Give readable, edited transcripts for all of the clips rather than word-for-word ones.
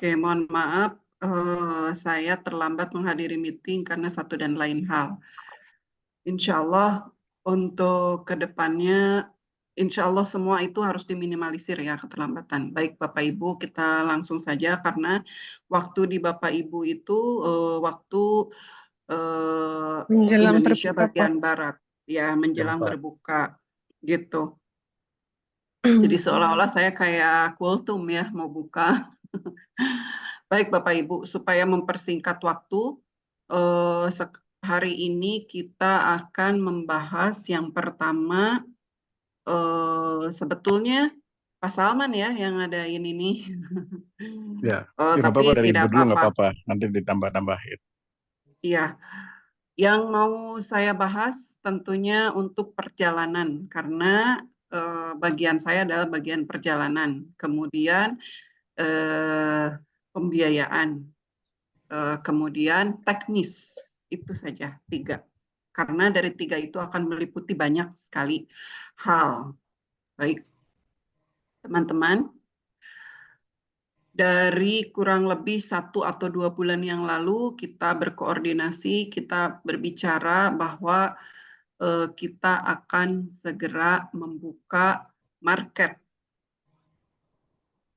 Oke, mohon maaf, saya terlambat menghadiri meeting karena satu dan lain hal. Insya Allah untuk kedepannya, insya Allah semua itu harus diminimalisir ya keterlambatan. Baik Bapak Ibu, kita langsung saja karena waktu di Bapak Ibu itu waktu Menjelang Indonesia berbuka bagian Barat, ya menjelang berbuka gitu. Jadi seolah-olah saya kayak kultum ya mau buka. Baik Bapak Ibu, supaya mempersingkat waktu, hari ini kita akan membahas yang pertama, sebetulnya Pak Salman ya yang ngadain ini. Ya, nggak Tapi apa-apa, dari tidak Ibu dulu nggak apa-apa. apa-apa, nanti ditambah-tambahin. Iya, yang mau saya bahas tentunya untuk perjalanan, karena bagian saya adalah bagian perjalanan. Kemudian pembiayaan. Kemudian teknis, itu saja 3. Karena dari 3 itu akan meliputi banyak sekali hal. Baik, teman-teman, dari kurang lebih 1 atau 2 bulan yang lalu kita berkoordinasi, kita berbicara bahwa kita akan segera membuka market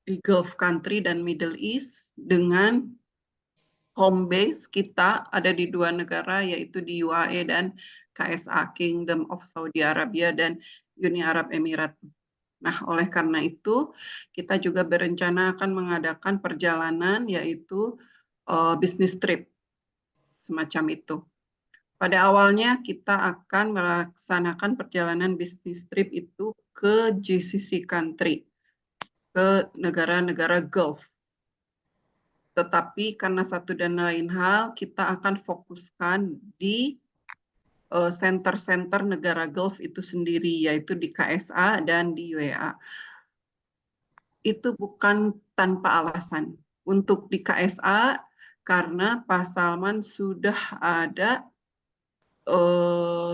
di Gulf Country dan Middle East dengan home base kita ada di 2 negara, yaitu di UAE dan KSA, Kingdom of Saudi Arabia dan Uni Arab Emirat. Nah, oleh karena itu, kita juga berencana akan mengadakan perjalanan, yaitu business trip, semacam itu. Pada awalnya kita akan melaksanakan perjalanan business trip itu ke GCC country, ke negara-negara Gulf. Tetapi karena satu dan lain hal, kita akan fokuskan di center-center negara Gulf itu sendiri, yaitu di KSA dan di UEA. Itu bukan tanpa alasan. Untuk di KSA, karena Pak Salman sudah ada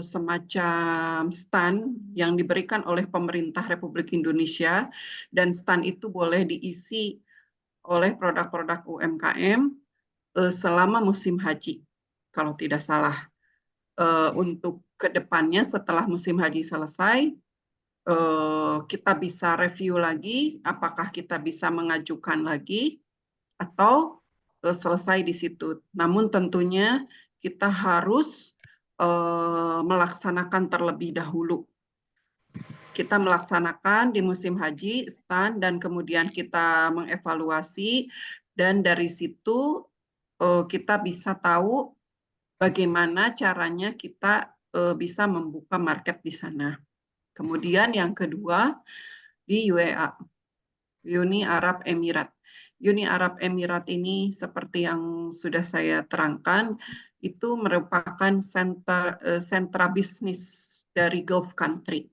semacam stand yang diberikan oleh pemerintah Republik Indonesia, dan stand itu boleh diisi oleh produk-produk UMKM selama musim haji, kalau tidak salah. Untuk kedepannya setelah musim haji selesai, kita bisa review lagi, apakah kita bisa mengajukan lagi atau selesai di situ. Namun tentunya kita harus melaksanakan terlebih dahulu. Kita melaksanakan di musim haji, stand, dan kemudian kita mengevaluasi, dan dari situ kita bisa tahu bagaimana caranya kita bisa membuka market di sana. Kemudian yang kedua, di UEA, Uni Arab Emirat. Uni Arab Emirat ini seperti yang sudah saya terangkan, itu merupakan sentra bisnis dari Gulf Country.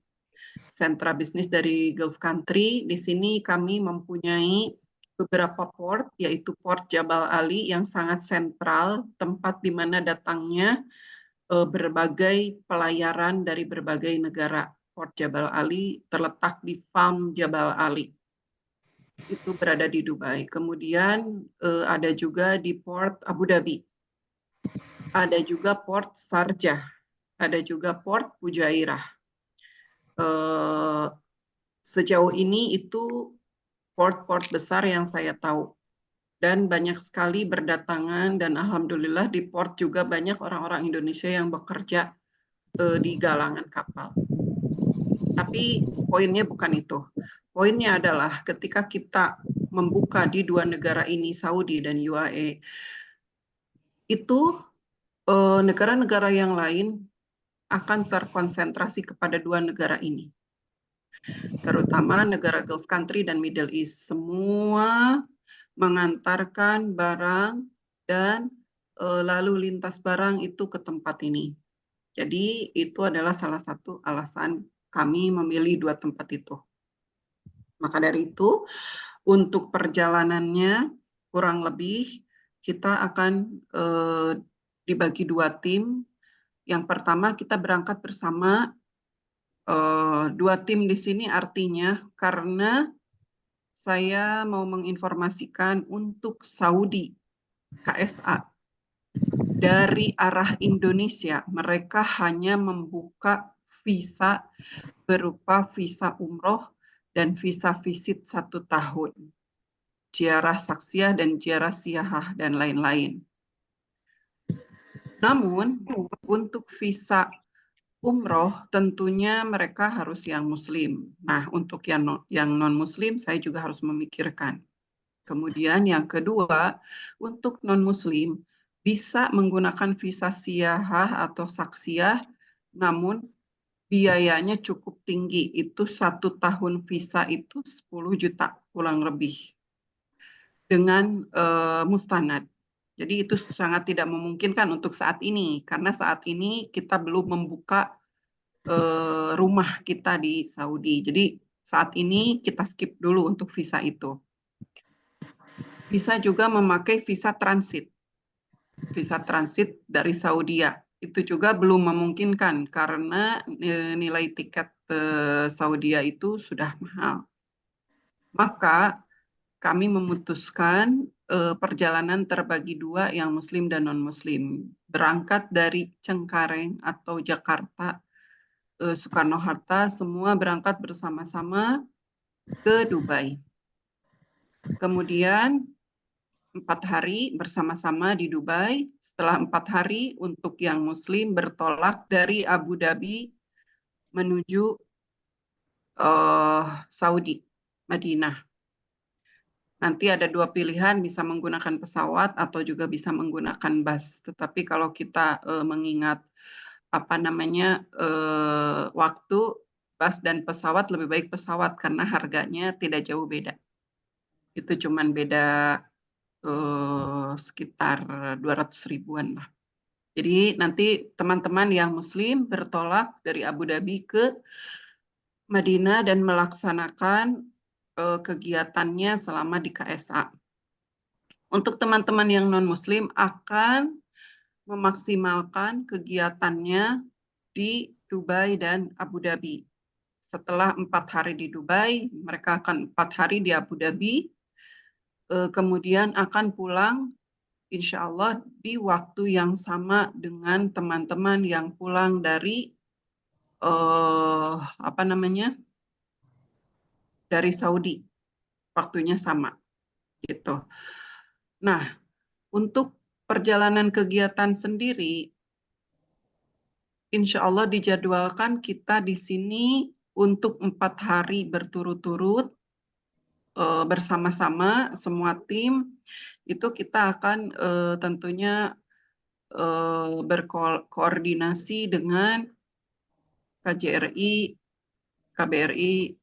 Sentra bisnis dari Gulf Country, di sini kami mempunyai beberapa port, yaitu Port Jabal Ali yang sangat sentral, tempat di mana datangnya berbagai pelayaran dari berbagai negara. Port Jabal Ali terletak di Farm Jabal Ali. Itu berada di Dubai. Kemudian ada juga di Port Abu Dhabi. Ada juga Port Sharjah. Ada juga Port Fujairah. Sejauh ini itu port-port besar yang saya tahu. Dan banyak sekali berdatangan, dan alhamdulillah di port juga banyak orang-orang Indonesia yang bekerja di galangan kapal. Tapi poinnya bukan itu. Poinnya adalah ketika kita membuka di 2 negara ini, Saudi dan UAE, itu negara-negara yang lain akan terkonsentrasi kepada 2 negara ini. Terutama negara Gulf Country dan Middle East. Semua mengantarkan barang dan lalu lintas barang itu ke tempat ini. Jadi itu adalah salah satu alasan kami memilih 2 tempat itu. Maka dari itu, untuk perjalanannya kurang lebih kita akan dibagi 2 tim. Yang pertama kita berangkat bersama 2 tim di sini, artinya karena saya mau menginformasikan untuk Saudi, KSA. Dari arah Indonesia, mereka hanya membuka visa berupa visa umroh dan visa visit 1 tahun. Ziarah saksiah dan ziarah siyahah dan lain-lain. Namun, untuk visa umroh tentunya mereka harus yang muslim. Nah, untuk yang non-muslim saya juga harus memikirkan. Kemudian yang kedua, untuk non-muslim bisa menggunakan visa siyahah atau saksiyah, namun biayanya cukup tinggi. Itu 1 tahun visa itu 10 juta kurang lebih dengan mustanad. Jadi itu sangat tidak memungkinkan untuk saat ini, karena saat ini kita belum membuka rumah kita di Saudi. Jadi saat ini kita skip dulu untuk visa itu. Bisa juga memakai visa transit. Visa transit dari Saudi itu juga belum memungkinkan karena nilai tiket Saudi itu sudah mahal. Maka kami memutuskan perjalanan terbagi 2 yang muslim dan non-muslim. Berangkat dari Cengkareng atau Jakarta, Soekarno-Hatta, semua berangkat bersama-sama ke Dubai. Kemudian 4 hari bersama-sama di Dubai. Setelah 4 hari untuk yang muslim bertolak dari Abu Dhabi menuju Saudi, Madinah. Nanti ada 2 pilihan, bisa menggunakan pesawat atau juga bisa menggunakan bus. Tetapi kalau kita mengingat waktu, bus dan pesawat, lebih baik pesawat karena harganya tidak jauh beda. Itu cuman beda sekitar 200 ribuan lah. Jadi nanti teman-teman yang muslim bertolak dari Abu Dhabi ke Madinah dan melaksanakan kegiatannya selama di KSA. Untuk teman-teman yang non-muslim akan memaksimalkan kegiatannya di Dubai dan Abu Dhabi. Setelah 4 hari di Dubai, mereka akan 4 hari di Abu Dhabi, kemudian akan pulang insya Allah di waktu yang sama dengan teman-teman yang pulang dari dari Saudi, waktunya sama gitu. Nah, untuk perjalanan kegiatan sendiri, insya Allah dijadwalkan kita di sini untuk 4 hari berturut-turut bersama-sama semua tim. Itu kita akan tentunya berkoordinasi dengan KJRI, KBRI,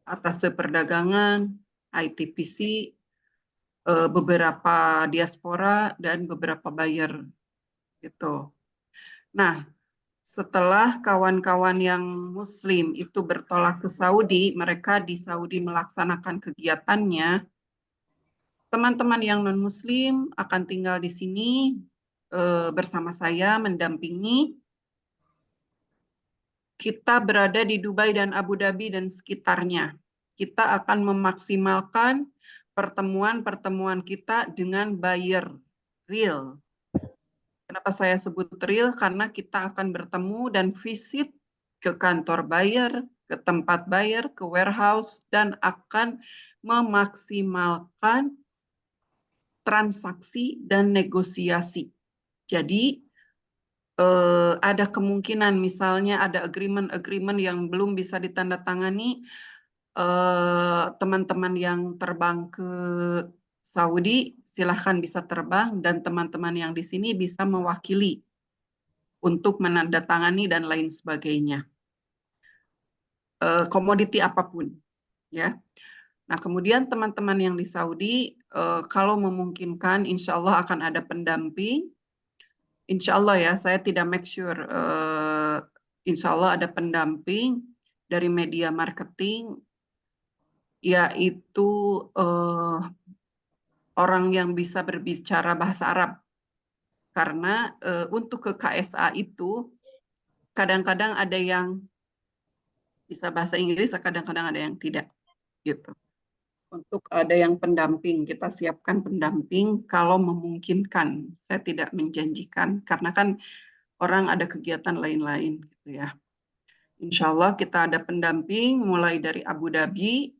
Atasé Perdagangan, ITPC, beberapa diaspora dan beberapa buyer gitu. Nah, setelah kawan-kawan yang muslim itu bertolak ke Saudi, mereka di Saudi melaksanakan kegiatannya, teman-teman yang non-muslim akan tinggal di sini bersama saya mendampingi. Kita berada di Dubai dan Abu Dhabi dan sekitarnya. Kita akan memaksimalkan pertemuan-pertemuan kita dengan buyer real. Kenapa saya sebut real? Karena kita akan bertemu dan visit ke kantor buyer, ke tempat buyer, ke warehouse, dan akan memaksimalkan transaksi dan negosiasi. Jadi, ada kemungkinan misalnya ada agreement yang belum bisa ditandatangani, teman-teman yang terbang ke Saudi silahkan bisa terbang dan teman-teman yang di sini bisa mewakili untuk menandatangani dan lain sebagainya. Komoditi apapun, ya. Nah, kemudian teman-teman yang di Saudi, kalau memungkinkan, insya Allah akan ada pendamping. Insya Allah ya, saya tidak make sure. Insya Allah ada pendamping dari media marketing, yaitu orang yang bisa berbicara bahasa Arab. Karena untuk ke KSA itu, kadang-kadang ada yang bisa bahasa Inggris, kadang-kadang ada yang tidak. Gitu. Untuk ada yang pendamping, kita siapkan pendamping kalau memungkinkan. Saya tidak menjanjikan, karena kan orang ada kegiatan lain-lain gitu ya. Insya Allah kita ada pendamping mulai dari Abu Dhabi,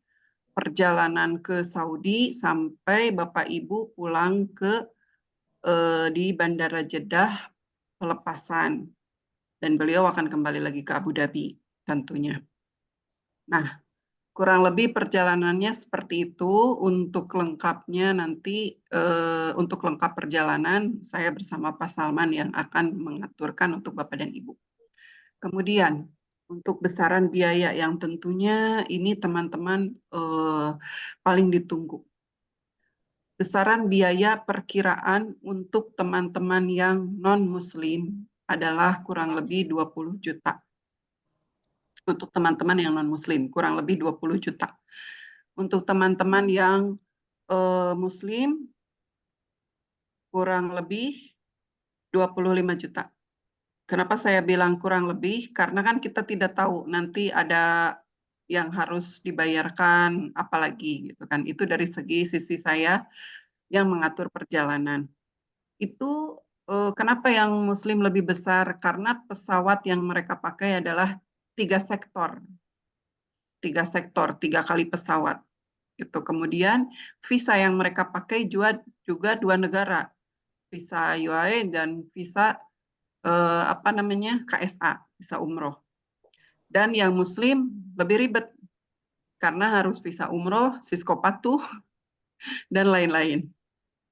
perjalanan ke Saudi, sampai Bapak Ibu pulang ke di Bandara Jeddah pelepasan. Dan beliau akan kembali lagi ke Abu Dhabi tentunya. Nah, kurang lebih perjalanannya seperti itu. Untuk lengkapnya nanti, untuk lengkap perjalanan, saya bersama Pak Salman yang akan mengaturkan untuk Bapak dan Ibu. Kemudian, untuk besaran biaya yang tentunya ini teman-teman paling ditunggu. Besaran biaya perkiraan untuk teman-teman yang non-Muslim adalah kurang lebih 20 juta. Untuk teman-teman yang non-Muslim, kurang lebih 20 juta. Untuk teman-teman yang Muslim, kurang lebih 25 juta. Kenapa saya bilang kurang lebih? Karena kan kita tidak tahu nanti ada yang harus dibayarkan apalagi gitu kan. Itu dari sisi saya yang mengatur perjalanan. Itu kenapa yang Muslim lebih besar? Karena pesawat yang mereka pakai adalah 3 sektor. 3 kali pesawat. Gitu. Kemudian visa yang mereka pakai juga 2 negara, visa UAE dan visa KSA, visa umroh. Dan yang Muslim lebih ribet karena harus visa umroh, Siskopatuh, dan lain-lain.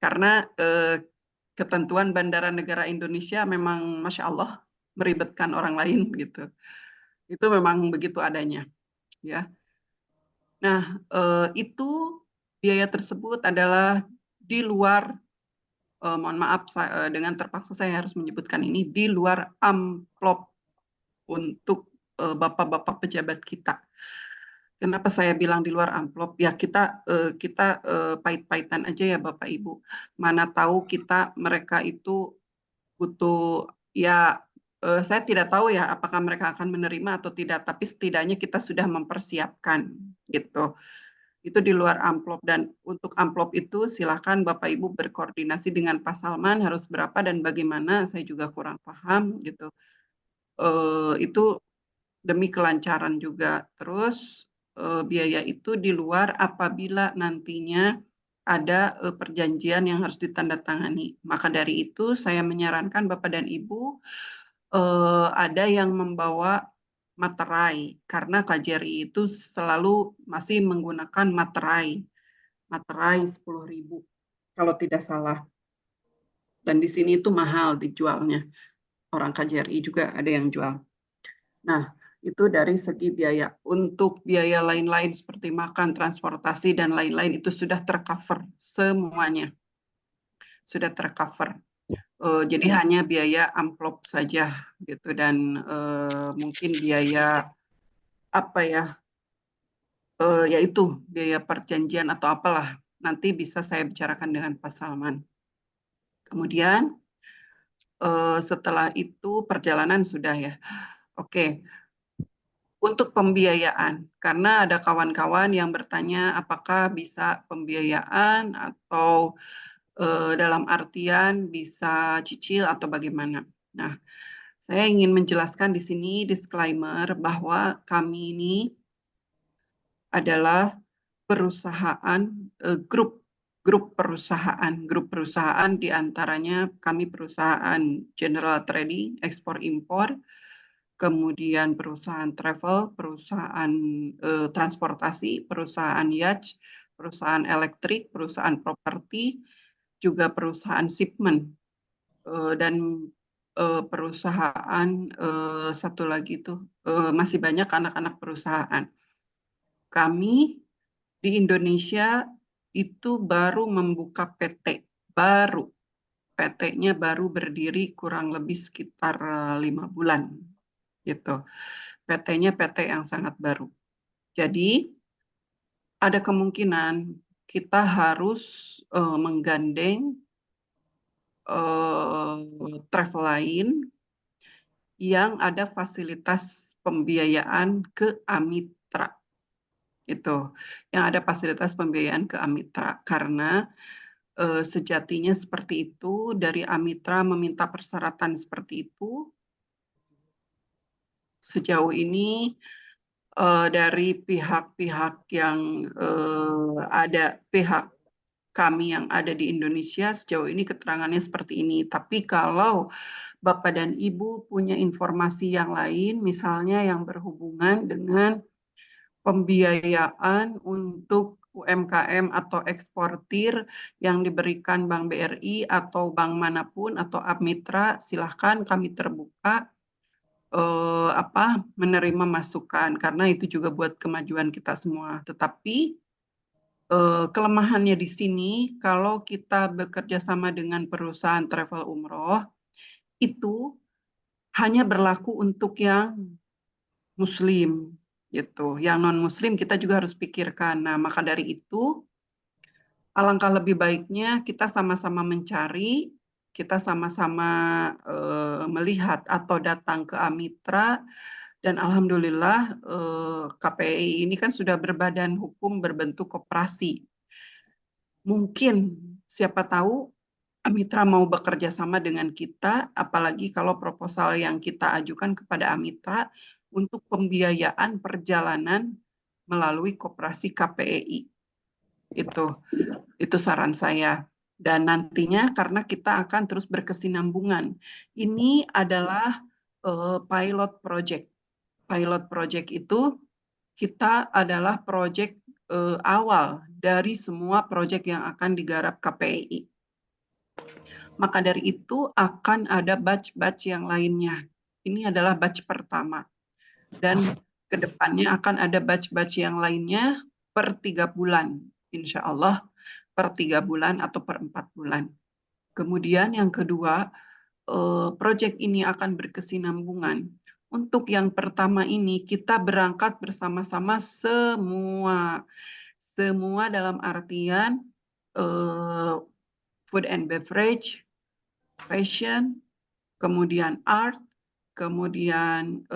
Karena ketentuan bandara negara Indonesia memang Masya Allah meribetkan orang lain gitu. Itu memang begitu adanya. Ya. Nah, itu biaya tersebut adalah di luar, mohon maaf dengan terpaksa saya harus menyebutkan ini, di luar amplop untuk bapak-bapak pejabat kita. Kenapa saya bilang di luar amplop? Ya kita pahit-pahitan aja ya Bapak Ibu. Mana tahu mereka itu butuh, ya saya tidak tahu ya apakah mereka akan menerima atau tidak, tapi setidaknya kita sudah mempersiapkan gitu. Itu di luar amplop, dan untuk amplop itu silakan Bapak Ibu berkoordinasi dengan Pak Salman harus berapa dan bagaimana, saya juga kurang paham gitu. Itu demi kelancaran juga. Terus biaya itu di luar apabila nantinya ada perjanjian yang harus ditandatangani. Maka dari itu saya menyarankan Bapak dan Ibu ada yang membawa materai, karena KJRI itu selalu masih menggunakan materai 10.000 kalau tidak salah. Dan di sini itu mahal dijualnya. Orang KJRI juga ada yang jual. Nah, itu dari segi biaya. Untuk biaya lain-lain seperti makan, transportasi, dan lain-lain itu sudah tercover semuanya. Sudah tercover. Jadi hanya biaya amplop saja gitu, dan mungkin biaya apa ya, yaitu biaya perjanjian atau apalah. Nanti bisa saya bicarakan dengan Pak Salman. Kemudian setelah itu perjalanan sudah ya. Oke. Untuk pembiayaan, karena ada kawan-kawan yang bertanya apakah bisa pembiayaan atau dalam artian bisa cicil atau bagaimana. Nah, saya ingin menjelaskan di sini disclaimer bahwa kami ini adalah perusahaan grup perusahaan diantaranya kami perusahaan general trading, ekspor impor, kemudian perusahaan travel, perusahaan transportasi, perusahaan yacht, perusahaan elektrik, perusahaan properti, juga perusahaan shipment, dan perusahaan satu lagi itu masih banyak anak-anak perusahaan. Kami di Indonesia itu baru membuka PT, baru. PT-nya baru berdiri kurang lebih sekitar 5 bulan. Gitu. PT-nya PT yang sangat baru. Jadi ada kemungkinan kita harus menggandeng travel lain yang ada fasilitas pembiayaan ke Amitra. Itu yang ada fasilitas pembiayaan ke Amitra, karena sejatinya seperti itu, dari Amitra meminta persyaratan seperti itu. Sejauh ini dari pihak-pihak yang ada, pihak kami yang ada di Indonesia sejauh ini keterangannya seperti ini. Tapi kalau Bapak dan Ibu punya informasi yang lain, misalnya yang berhubungan dengan pembiayaan untuk UMKM atau eksportir yang diberikan Bank BRI atau bank manapun atau Amitra, silahkan, kami terbuka menerima masukan karena itu juga buat kemajuan kita semua. Tetapi kelemahannya di sini kalau kita bekerja sama dengan perusahaan travel umroh itu hanya berlaku untuk yang Muslim gitu. Yang non Muslim kita juga harus pikirkan. Nah, maka dari itu alangkah lebih baiknya kita sama-sama mencari, kita sama-sama melihat atau datang ke Amitra, dan alhamdulillah KPI ini kan sudah berbadan hukum berbentuk koperasi. Mungkin siapa tahu Amitra mau bekerja sama dengan kita, apalagi kalau proposal yang kita ajukan kepada Amitra untuk pembiayaan perjalanan melalui koperasi KPI. Itu saran saya. Dan nantinya karena kita akan terus berkesinambungan. Ini adalah pilot project. Pilot project itu kita adalah project awal dari semua project yang akan digarap KPI. Maka dari itu akan ada batch-batch yang lainnya. Ini adalah batch pertama. Dan kedepannya akan ada batch-batch yang lainnya per 3 bulan. Insya Allah per 3 bulan atau per 4 bulan. Kemudian yang kedua, proyek ini akan berkesinambungan. Untuk yang pertama ini kita berangkat bersama-sama semua. Semua dalam artian food and beverage, fashion, kemudian art, kemudian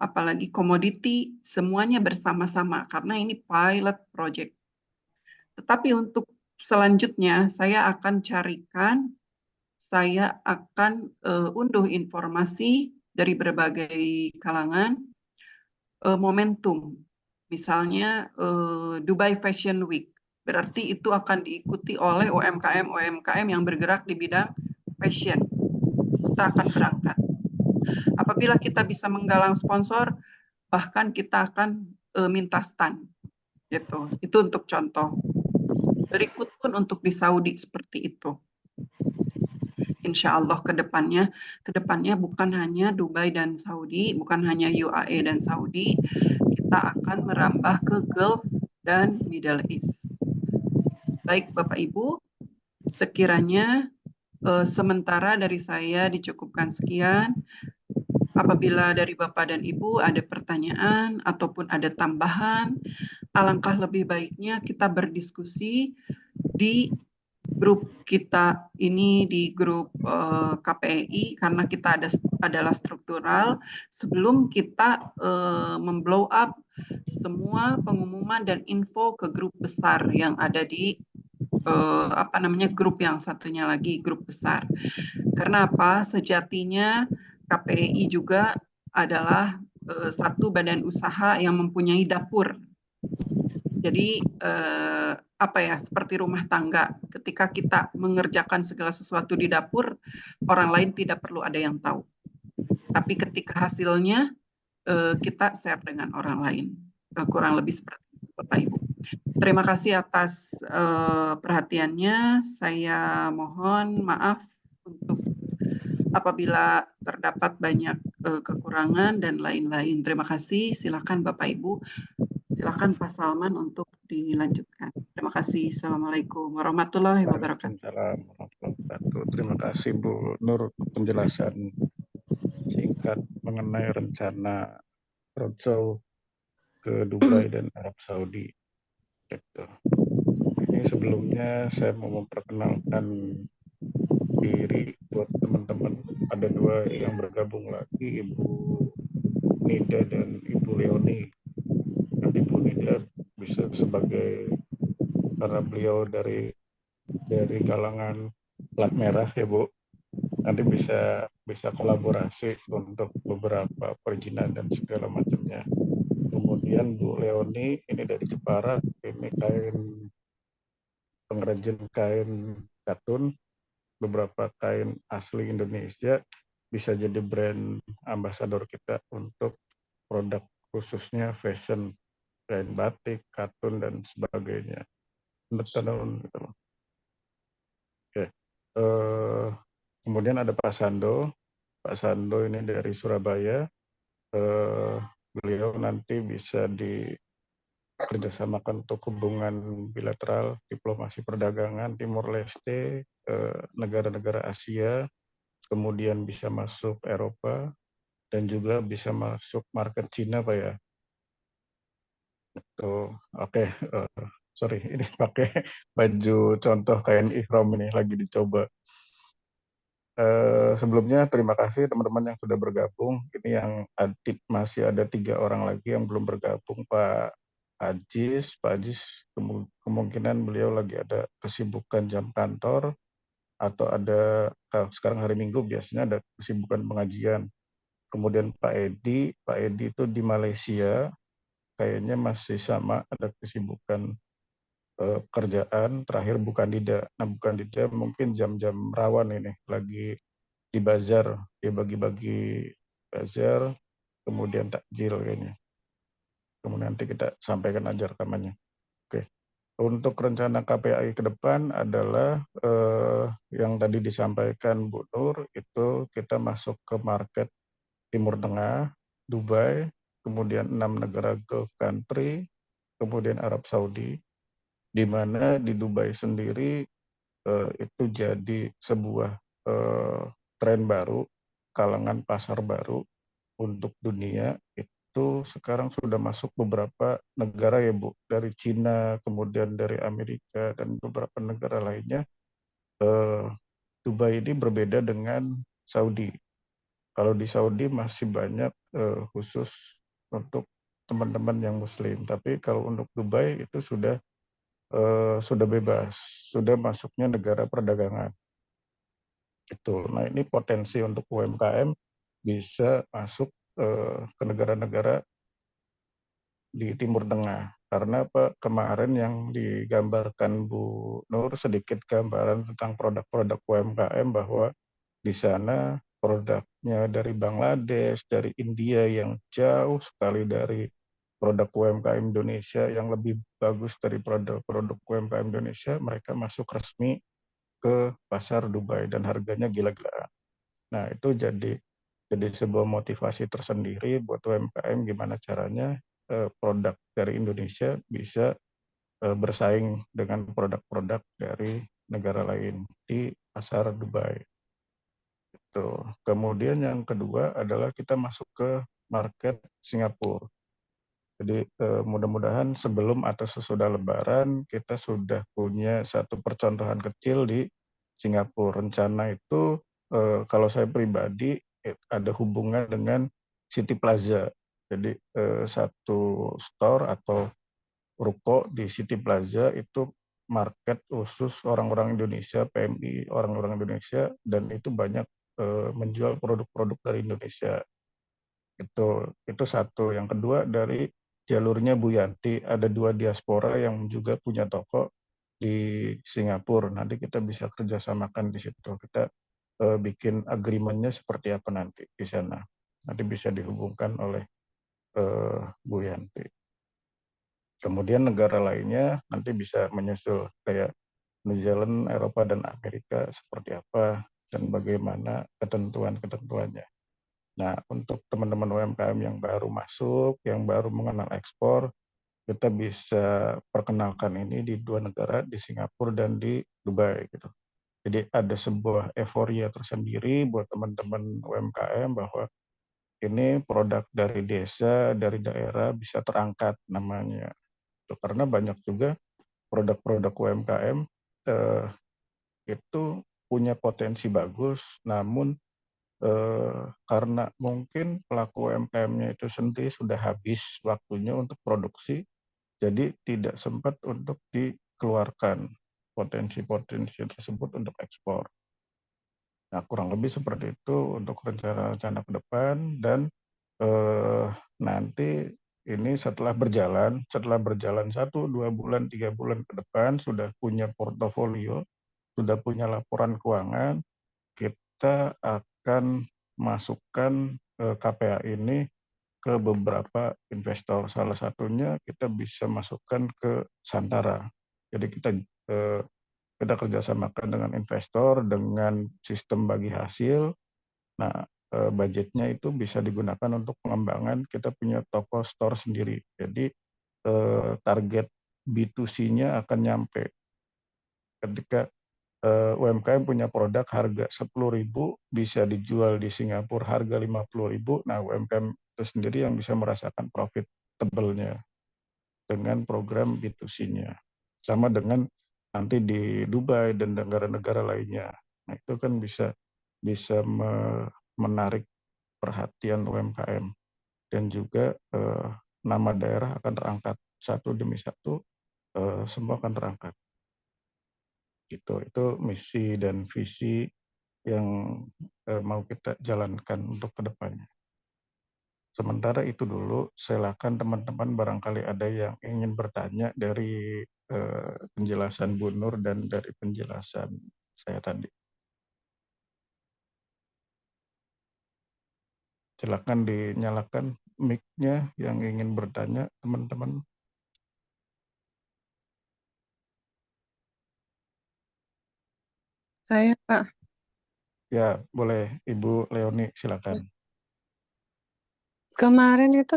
apalagi komoditi, semuanya bersama-sama karena ini pilot project. Tetapi untuk selanjutnya saya akan carikan, saya akan unduh informasi dari berbagai kalangan, momentum. Misalnya Dubai Fashion Week, berarti itu akan diikuti oleh UMKM-UMKM yang bergerak di bidang fashion. Kita akan berangkat. Apabila kita bisa menggalang sponsor, bahkan kita akan minta stand. Gitu. Itu untuk contoh. Berikut pun untuk di Saudi seperti itu. Insya Allah kedepannya bukan hanya Dubai dan Saudi, bukan hanya UAE dan Saudi, kita akan merambah ke Gulf dan Middle East. Baik Bapak Ibu, sekiranya sementara dari saya dicukupkan sekian. Apabila dari Bapak dan Ibu ada pertanyaan ataupun ada tambahan, alangkah lebih baiknya kita berdiskusi di grup kita ini, di grup KPI, karena kita adalah struktural. Sebelum kita memblow up semua pengumuman dan info ke grup besar yang ada di grup yang satunya lagi, grup besar. Karena apa? Sejatinya KPI juga adalah satu badan usaha yang mempunyai dapur. Jadi seperti rumah tangga. Ketika kita mengerjakan segala sesuatu di dapur, orang lain tidak perlu ada yang tahu. Tapi ketika hasilnya kita share dengan orang lain. Kurang lebih seperti itu, Bapak Ibu. Terima kasih atas perhatiannya. Saya mohon maaf untuk apabila terdapat banyak kekurangan dan lain-lain. Terima kasih. Silakan Bapak Ibu. Silakan Pak Salman untuk dilanjutkan. Terima kasih. Assalamualaikum warahmatullahi wabarakatuh. Waalaikumsalam warahmatullahi wabarakatuh. Terima kasih Bu Nur penjelasan singkat mengenai rencana roadshow ke Dubai dan Arab Saudi. Ini sebelumnya saya mau memperkenalkan diri buat teman-teman. Ada dua yang bergabung lagi, Ibu Nida dan Ibu Leoni. Ibu Nida bisa sebagai, karena beliau dari kalangan plat merah ya Bu, nanti bisa bisa kolaborasi untuk beberapa perizinan dan segala macamnya. Kemudian Bu Leoni ini dari Jepara, ini pengrajin kain katun, beberapa kain asli Indonesia, bisa jadi brand ambasador kita untuk produk khususnya fashion, kain batik, katun dan sebagainya. Tenun gitu loh. Oke. Kemudian ada Pak Sando. Pak Sando ini dari Surabaya. Beliau nanti bisa dikerjasamakan untuk hubungan bilateral, diplomasi perdagangan Timur Leste, negara-negara Asia, kemudian bisa masuk Eropa, dan juga bisa masuk market Cina, Pak ya. Tuh, oke. Sorry, ini pakai baju contoh kain ihram ini lagi dicoba. Sebelumnya terima kasih teman-teman yang sudah bergabung. Ini yang masih ada 3 orang lagi yang belum bergabung. Pak Ajis kemungkinan beliau lagi ada kesibukan jam kantor, atau ada sekarang hari Minggu biasanya ada kesibukan pengajian. Kemudian Pak Edi itu di Malaysia, kayaknya masih sama ada kesibukan pekerjaan. Terakhir Bu Kandida. Nah Bu Kandida mungkin jam-jam rawan ini lagi di bazar, dia bagi-bagi bazar, kemudian takjil kayaknya. Kemudian nanti kita sampaikan aja rekamannya. Oke. Untuk rencana KPAI ke depan adalah yang tadi disampaikan Bu Nur, itu kita masuk ke market Timur Tengah, Dubai, kemudian 6 negara Gulf country, kemudian Arab Saudi, di mana di Dubai sendiri itu jadi sebuah tren baru, kalangan pasar baru untuk dunia. Itu sekarang sudah masuk beberapa negara ya Bu, dari Cina, kemudian dari Amerika, dan beberapa negara lainnya. Dubai ini berbeda dengan Saudi. Kalau di Saudi masih banyak khusus untuk teman-teman yang Muslim, tapi kalau untuk Dubai itu sudah bebas, sudah masuknya negara perdagangan. Itu. Nah ini potensi untuk UMKM bisa masuk ke negara-negara di Timur Tengah. Karena apa, kemarin yang digambarkan Bu Nur sedikit gambaran tentang produk-produk UMKM, bahwa di sana produknya dari Bangladesh, dari India yang jauh sekali dari produk UMKM Indonesia, yang lebih bagus dari produk-produk UMKM Indonesia, mereka masuk resmi ke pasar Dubai dan harganya gila-gilaan. Nah, itu jadi sebuah motivasi tersendiri buat UMKM, gimana caranya produk dari Indonesia bisa bersaing dengan produk-produk dari negara lain di pasar Dubai. Itu. Kemudian yang kedua adalah kita masuk ke market Singapura. Jadi mudah-mudahan sebelum atau sesudah Lebaran kita sudah punya satu percontohan kecil di Singapura. Rencana itu kalau saya pribadi ada hubungan dengan City Plaza. Jadi satu store atau ruko di City Plaza itu market khusus orang-orang Indonesia, PMI orang-orang Indonesia, dan itu banyak menjual produk-produk dari Indonesia. Itu satu. Yang kedua, dari jalurnya Bu Yanti, ada 2 diaspora yang juga punya toko di Singapura. Nanti kita bisa kerjasamakan di situ. Kita bikin agreement-nya seperti apa nanti di sana. Nanti bisa dihubungkan oleh Bu Yanti. Kemudian negara lainnya nanti bisa menyusul, kayak New Zealand, Eropa, dan Amerika seperti apa, dan bagaimana ketentuan-ketentuannya. Nah, untuk teman-teman UMKM yang baru masuk, yang baru mengenal ekspor, kita bisa perkenalkan ini di 2 negara, di Singapura dan di Dubai gitu. Jadi ada sebuah euforia tersendiri buat teman-teman UMKM bahwa ini produk dari desa, dari daerah bisa terangkat namanya. Karena banyak juga produk-produk UMKM itu punya potensi bagus, namun karena mungkin pelaku UMKM-nya itu sendiri sudah habis waktunya untuk produksi, Jadi tidak sempat untuk dikeluarkan potensi-potensi tersebut untuk ekspor. Nah, kurang lebih seperti itu untuk rencana-rencana ke depan dan nanti ini setelah berjalan 1, 2 bulan, 3 bulan ke depan sudah punya portofolio, sudah punya laporan keuangan, kita akan masukkan KPA ini ke beberapa investor. Salah satunya kita bisa masukkan ke Santara. Jadi kita kerjasamakan dengan investor dengan sistem bagi hasil. Nah, budgetnya itu bisa digunakan untuk pengembangan. Kita punya toko store sendiri. Jadi target B2C-nya akan nyampe ketika UMKM punya produk harga 10.000 bisa dijual di Singapura harga 50.000. Nah, UMKM itu sendiri yang bisa merasakan profitable-nya dengan program B2C-nya. Sama dengan nanti di Dubai dan negara-negara lainnya. Nah, itu kan bisa menarik perhatian UMKM dan juga nama daerah akan terangkat satu demi satu, semua akan terangkat. Gitu. Itu misi dan visi yang mau kita jalankan untuk kedepannya. Sementara itu dulu, silakan teman-teman barangkali ada yang ingin bertanya dari penjelasan Bu Nur dan dari penjelasan saya tadi. Silakan dinyalakan mic-nya yang ingin bertanya, teman-teman. Saya, Pak. Ya, boleh Ibu Leoni, silakan. Kemarin itu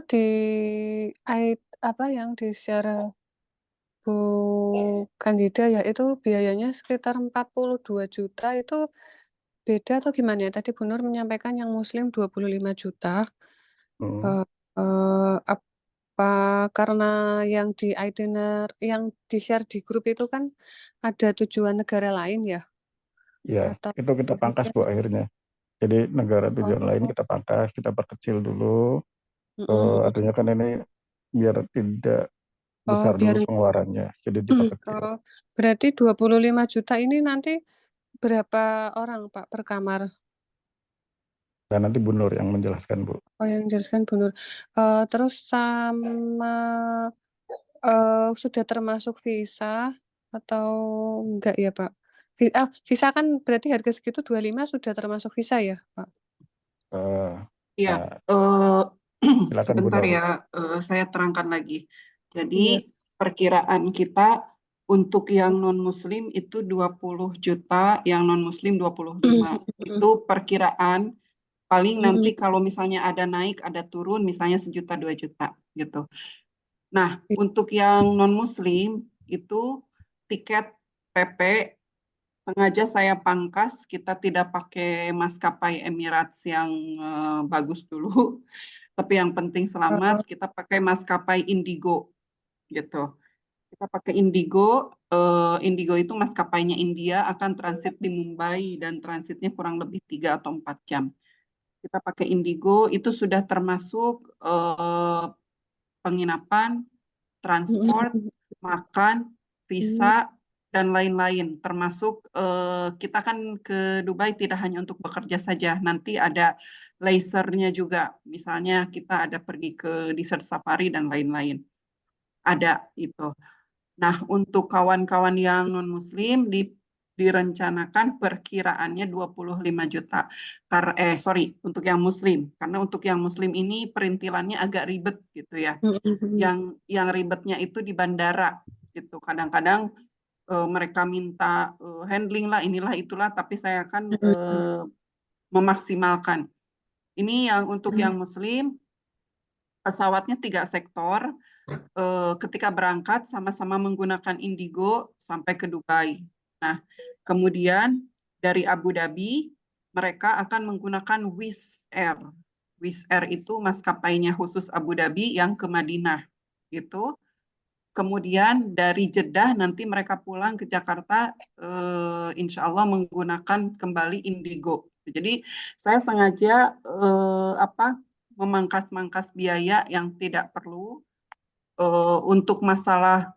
apa yang di-share Bu Kandida ya, itu biayanya sekitar 42 juta, itu beda atau gimana ya? Tadi Bu Nur menyampaikan yang Muslim 25 juta. Hmm. Apa karena yang di itiner, yang di-share di grup itu kan ada tujuan negara lain ya? Ya, Atau itu kita pangkas Bu akhirnya. Jadi negara tujuan lain oh, kita pangkas, kita perkecil dulu. mm-mm. Artinya kan ini biar tidak Oh, besar biar dulu pengeluarannya, jadi diperkecil. oh, berarti 25 juta ini nanti berapa orang Pak per kamar? Dan nanti Bu Nur yang menjelaskan Bu. Oh, yang jelaskan Bu Nur. Terus sama sudah termasuk visa atau enggak ya Pak? Visa kan berarti harga segitu 25 sudah termasuk visa ya Pak? Ya, Nah, silakan Bu sebentar Nur. ya, saya terangkan lagi. Jadi Iya. perkiraan kita untuk yang non-muslim itu 20 juta, yang non-muslim 25. Itu perkiraan, paling nanti kalau misalnya ada naik, ada turun, misalnya 1 juta, 2 juta gitu. Nah, untuk yang non-muslim itu tiket PP sengaja saya pangkas, kita tidak pakai maskapai Emirates yang bagus dulu. Tapi yang penting selamat, Oh, kita pakai maskapai Indigo gitu. Kita pakai Indigo, Indigo itu maskapainya India, akan transit di Mumbai dan transitnya kurang lebih 3 atau 4 jam. Kita pakai Indigo, itu sudah termasuk penginapan, transport, makan, visa, dan lain-lain. Termasuk kita kan ke Dubai tidak hanya untuk bekerja saja, nanti ada lasernya juga. Misalnya kita ada pergi ke desert safari dan lain-lain. Ada itu. Nah, untuk kawan-kawan yang non-muslim direncanakan perkiraannya 25 juta. Sorry, untuk yang muslim. Karena untuk yang muslim ini perintilannya agak ribet gitu ya. Yang ribetnya itu di bandara gitu. Kadang-kadang mereka minta handling lah, inilah itulah, tapi saya akan memaksimalkan. Ini yang untuk yang muslim, pesawatnya 3 sektor. Ketika berangkat sama-sama menggunakan Indigo sampai ke Dubai. Nah, kemudian dari Abu Dhabi mereka akan menggunakan Wizz Air. Wizz Air itu maskapainya khusus Abu Dhabi yang ke Madinah. Gitu. Kemudian dari Jeddah nanti mereka pulang ke Jakarta, insya Allah menggunakan kembali Indigo. Jadi saya sengaja memangkas-mangkas biaya yang tidak perlu untuk masalah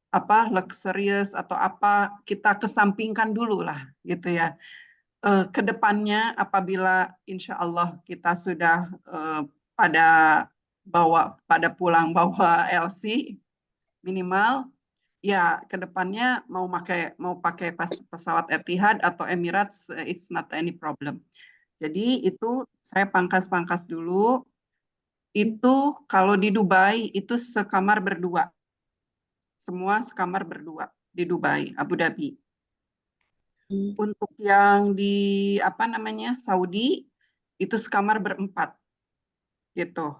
apa luxurious atau apa kita kesampingkan dulu lah gitu ya. Kedepannya apabila insya Allah kita sudah pada pulang bawa LC minimal ya kedepannya mau pakai pesawat Etihad atau Emirates, it's not any problem. Jadi itu saya pangkas dulu. Itu kalau di Dubai itu sekamar berdua, semua sekamar berdua di Dubai, Abu Dhabi. Untuk yang di apa namanya Saudi itu sekamar berempat gitu.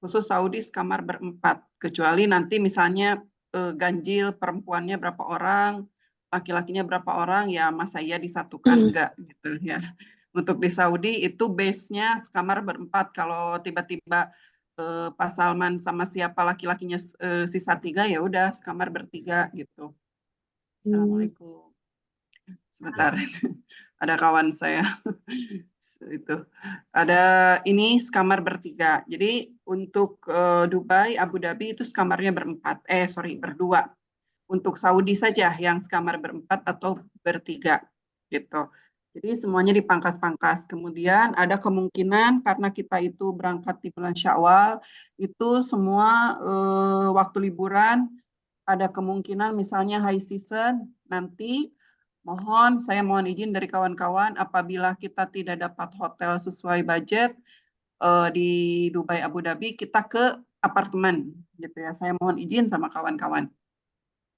Khusus Saudi sekamar berempat. Kecuali nanti misalnya ganjil perempuannya berapa orang, laki-lakinya berapa orang, ya masa iya disatukan enggak gitu ya. Untuk di Saudi itu base-nya sekamar berempat. Kalau tiba-tiba Pak Salman sama siapa laki-lakinya sisa 3 ya udah sekamar bertiga gitu. Assalamualaikum. Sebentar, ada kawan saya itu ada ini sekamar bertiga. Jadi untuk Dubai, Abu Dhabi itu sekamarnya berdua. Untuk Saudi saja yang sekamar berempat atau bertiga gitu. Jadi semuanya dipangkas-pangkas. Kemudian ada kemungkinan karena kita itu berangkat di bulan Syawal, itu semua waktu liburan ada kemungkinan misalnya high season nanti saya mohon izin dari kawan-kawan apabila kita tidak dapat hotel sesuai budget di Dubai Abu Dhabi kita ke apartemen gitu ya. Saya mohon izin sama kawan-kawan.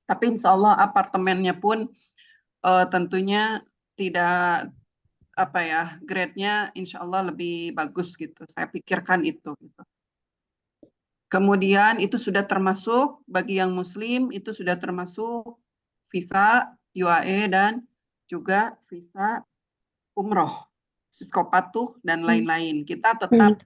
Tapi insya Allah apartemennya pun tentunya tidak apa ya grade-nya insya Allah lebih bagus gitu. Saya pikirkan itu. Gitu. Kemudian itu sudah termasuk bagi yang Muslim itu sudah termasuk visa UAE dan juga visa umroh, psikopatuh dan lain-lain. Kita tetap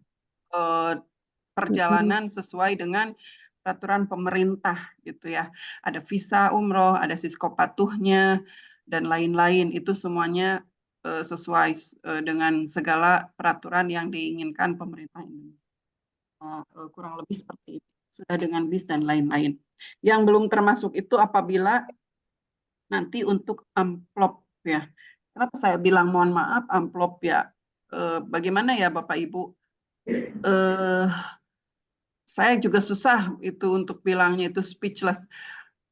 perjalanan sesuai dengan peraturan pemerintah gitu ya. Ada visa umroh, ada psikopatuhnya dan lain-lain. Itu semuanya sesuai dengan segala peraturan yang diinginkan pemerintah Indonesia. Kurang lebih seperti itu. Sudah dengan bis dan lain-lain. Yang belum termasuk itu apabila nanti untuk amplop ya. Kenapa saya bilang mohon maaf amplop ya? Bagaimana ya Bapak Ibu? Saya juga susah itu untuk bilangnya itu speechless.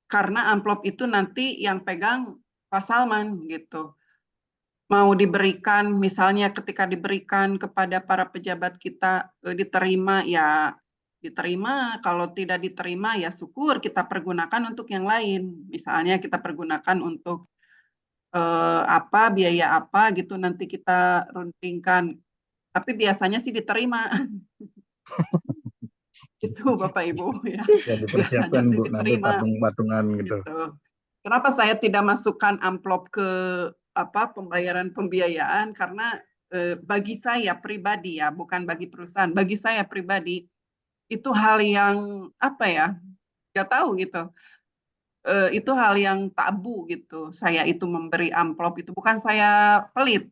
Karena amplop itu nanti yang pegang Pak Salman gitu. Mau diberikan misalnya ketika diberikan kepada para pejabat kita diterima ya diterima, kalau tidak diterima ya syukur kita pergunakan untuk yang lain. Misalnya kita pergunakan untuk apa biaya apa gitu nanti kita runtingkan. Tapi biasanya sih diterima. Itu Bapak Ibu ya. Ya Biasanya dipersiapkan sih Bu nanti diterima. patungan gitu. Gitu. Kenapa saya tidak masukkan amplop ke pembayaran pembiayaan karena bagi saya pribadi ya, bukan bagi perusahaan, bagi saya pribadi itu hal yang apa ya? Nggak tahu gitu. Itu hal yang tabu gitu. Saya itu memberi amplop itu bukan saya pelit,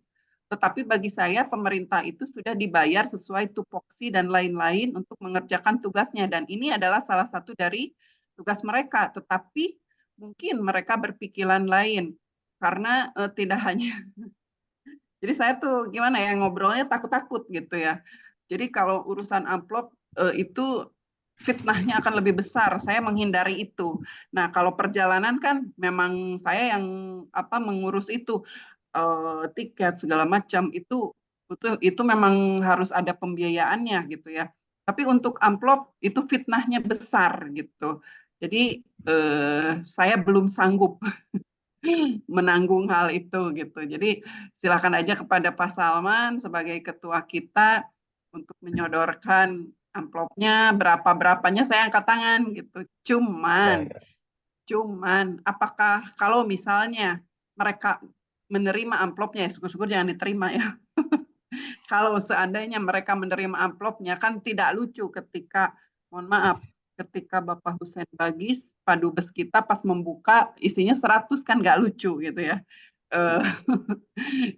tetapi bagi saya pemerintah itu sudah dibayar sesuai tupoksi dan lain-lain untuk mengerjakan tugasnya dan ini adalah salah satu dari tugas mereka. Tetapi mungkin mereka berpikiran lain karena tidak hanya. Jadi saya tuh gimana ya ngobrolnya takut-takut gitu ya. Jadi kalau urusan amplop itu fitnahnya akan lebih besar. Saya menghindari itu. Nah, kalau perjalanan kan memang saya yang mengurus itu tiket segala macam itu memang harus ada pembiayaannya gitu ya. Tapi untuk amplop itu fitnahnya besar gitu. Jadi saya belum sanggup menanggung hal itu gitu. Jadi silakan aja kepada Pak Salman sebagai ketua kita untuk menyodorkan amplopnya berapa-berapanya saya angkat tangan gitu. Cuman apakah kalau misalnya mereka menerima amplopnya ya syukur-syukur jangan diterima ya. Kalau seandainya mereka menerima amplopnya kan tidak lucu ketika mohon maaf ketika Bapak Hussein Bagis, Pak Dubes kita pas membuka isinya 100 kan nggak lucu gitu ya.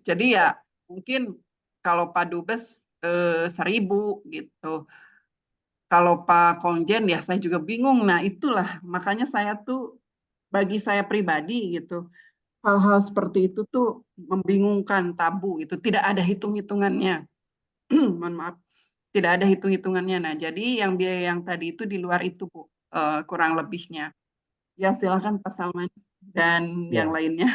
Jadi ya mungkin kalau Pak Dubes 1000 gitu. Kalau Pak Konjen ya saya juga bingung. Nah itulah makanya saya tuh bagi saya pribadi gitu hal-hal seperti itu tuh membingungkan, tabu itu tidak ada hitung-hitungannya. Mohon maaf, tidak ada hitung-hitungannya. Nah jadi yang biaya yang tadi itu di luar itu Bu, kurang lebihnya. Ya silakan Pak Salman dan yang Ya, lainnya.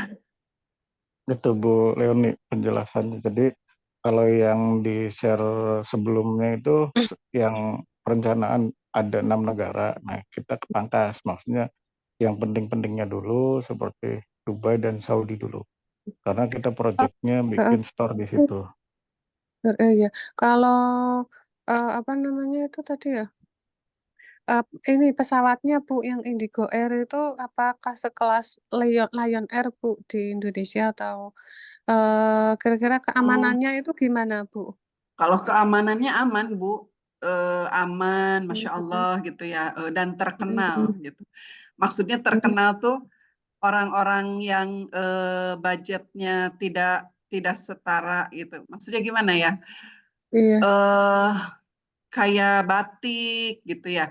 itu Bu Leoni penjelasannya. Jadi kalau yang di share sebelumnya itu yang perencanaan ada 6 negara. Nah, kita kepangkas. Maksudnya yang penting-pentingnya dulu seperti Dubai dan Saudi dulu. Karena kita Oh, proyeknya heeh. bikin store di situ. Ya. Kalau apa namanya itu tadi ya? Ini pesawatnya Bu yang Indigo Air itu apakah sekelas Lion Air Bu di Indonesia atau kira-kira Oh, keamanannya itu gimana Bu? kalau keamanannya aman Bu, aman, Masya Mm, Allah gitu ya, dan terkenal mm, gitu. Maksudnya mm, terkenal tuh orang-orang yang budgetnya tidak tidak setara gitu. Maksudnya gimana ya? Iya. eh Kayak batik gitu ya.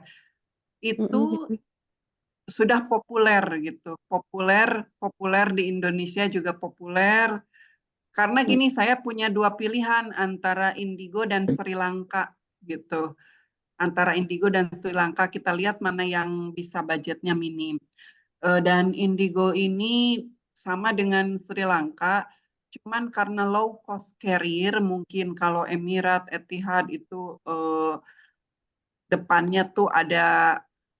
Itu Mm, mm, sudah populer gitu. Populer, populer di Indonesia juga populer. Karena mm, gini, saya punya dua pilihan antara Indigo dan Sri Lanka gitu. Antara Indigo dan Sri Lanka kita lihat mana yang bisa budgetnya minim. Dan Indigo ini sama dengan Sri Lanka, cuman karena low cost carrier, mungkin kalau Emirat, Etihad itu depannya tuh ada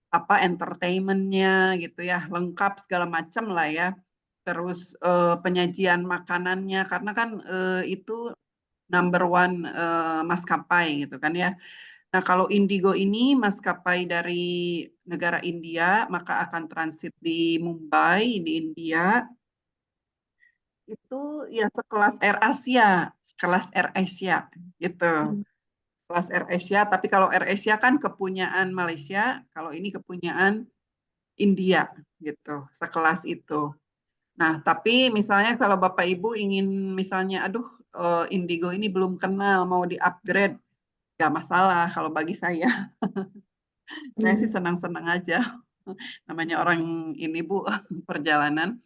apa entertainmentnya gitu ya, lengkap segala macam lah ya. Terus penyajian makanannya, karena kan itu number one maskapai gitu kan ya. Nah, kalau Indigo ini maskapai dari negara India, maka akan transit di Mumbai, di India. Itu ya sekelas Air Asia gitu. mm, Kelas Air Asia, tapi kalau Air Asia kan kepunyaan Malaysia, kalau ini kepunyaan India gitu, sekelas itu. Nah, tapi misalnya kalau Bapak Ibu ingin misalnya, aduh Indigo ini belum kenal, mau di-upgrade, nggak masalah kalau bagi saya. Saya sih mm, senang-senang aja. Namanya orang ini Bu, perjalanan.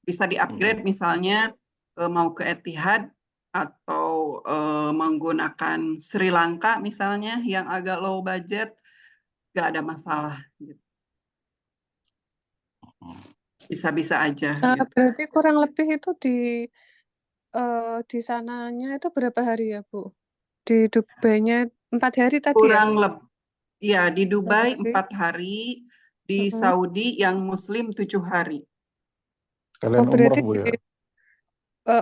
Bisa Hmm. di-upgrade misalnya mau ke Etihad atau menggunakan Sri Lanka misalnya yang agak low budget, nggak ada masalah. Gitu. Bisa-bisa aja gitu. berarti kurang lebih itu di sananya itu berapa hari ya Bu? Di Dubai-nya 4 hari tadi ya? Kurang lebih, ya di Kurang Dubai lebih. 4 hari, di Mm-mm. Saudi yang Muslim 7 hari. Oh Kalian umroh berarti Bu ya?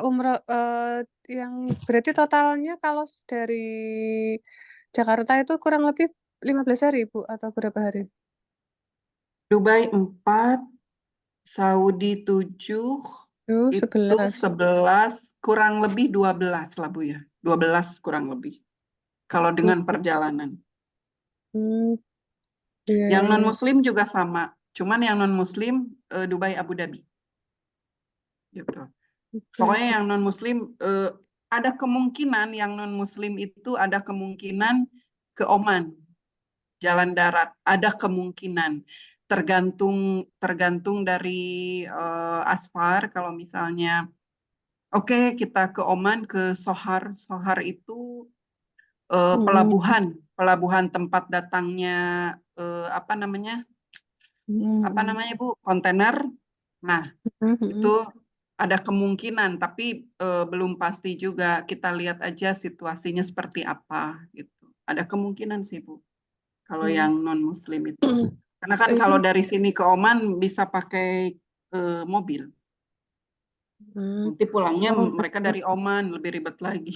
umroh yang berarti totalnya kalau dari Jakarta itu kurang lebih 15 hari Bu atau berapa hari? Dubai 4, Saudi 7, Duh, itu 11. 11, kurang lebih 12 lah Bu ya. 12 kurang lebih. Kalau Hmm, dengan perjalanan. hmm, iya, Yang iya, iya. non-Muslim juga sama. Cuman yang non-Muslim Dubai Abu Dhabi. Gitu. Pokoknya Oke. yang non-Muslim ada kemungkinan yang non-Muslim itu ada kemungkinan ke Oman, jalan darat. Ada kemungkinan. Tergantung tergantung dari Asfar. Kalau misalnya, oke kita ke Oman, ke Sohar. Sohar itu Mm-mm. pelabuhan, pelabuhan tempat datangnya apa namanya? Apa Mm-mm. namanya Bu? Kontainer. Nah, itu Mm-mm. ada kemungkinan, tapi belum pasti juga. Kita lihat aja situasinya seperti apa gitu. Ada kemungkinan sih Bu, kalau yang non-Muslim itu. Karena kan kalau Ini dari sini ke Oman bisa pakai mobil. hmm. Nanti pulangnya Oh, mereka dari Oman, lebih ribet lagi.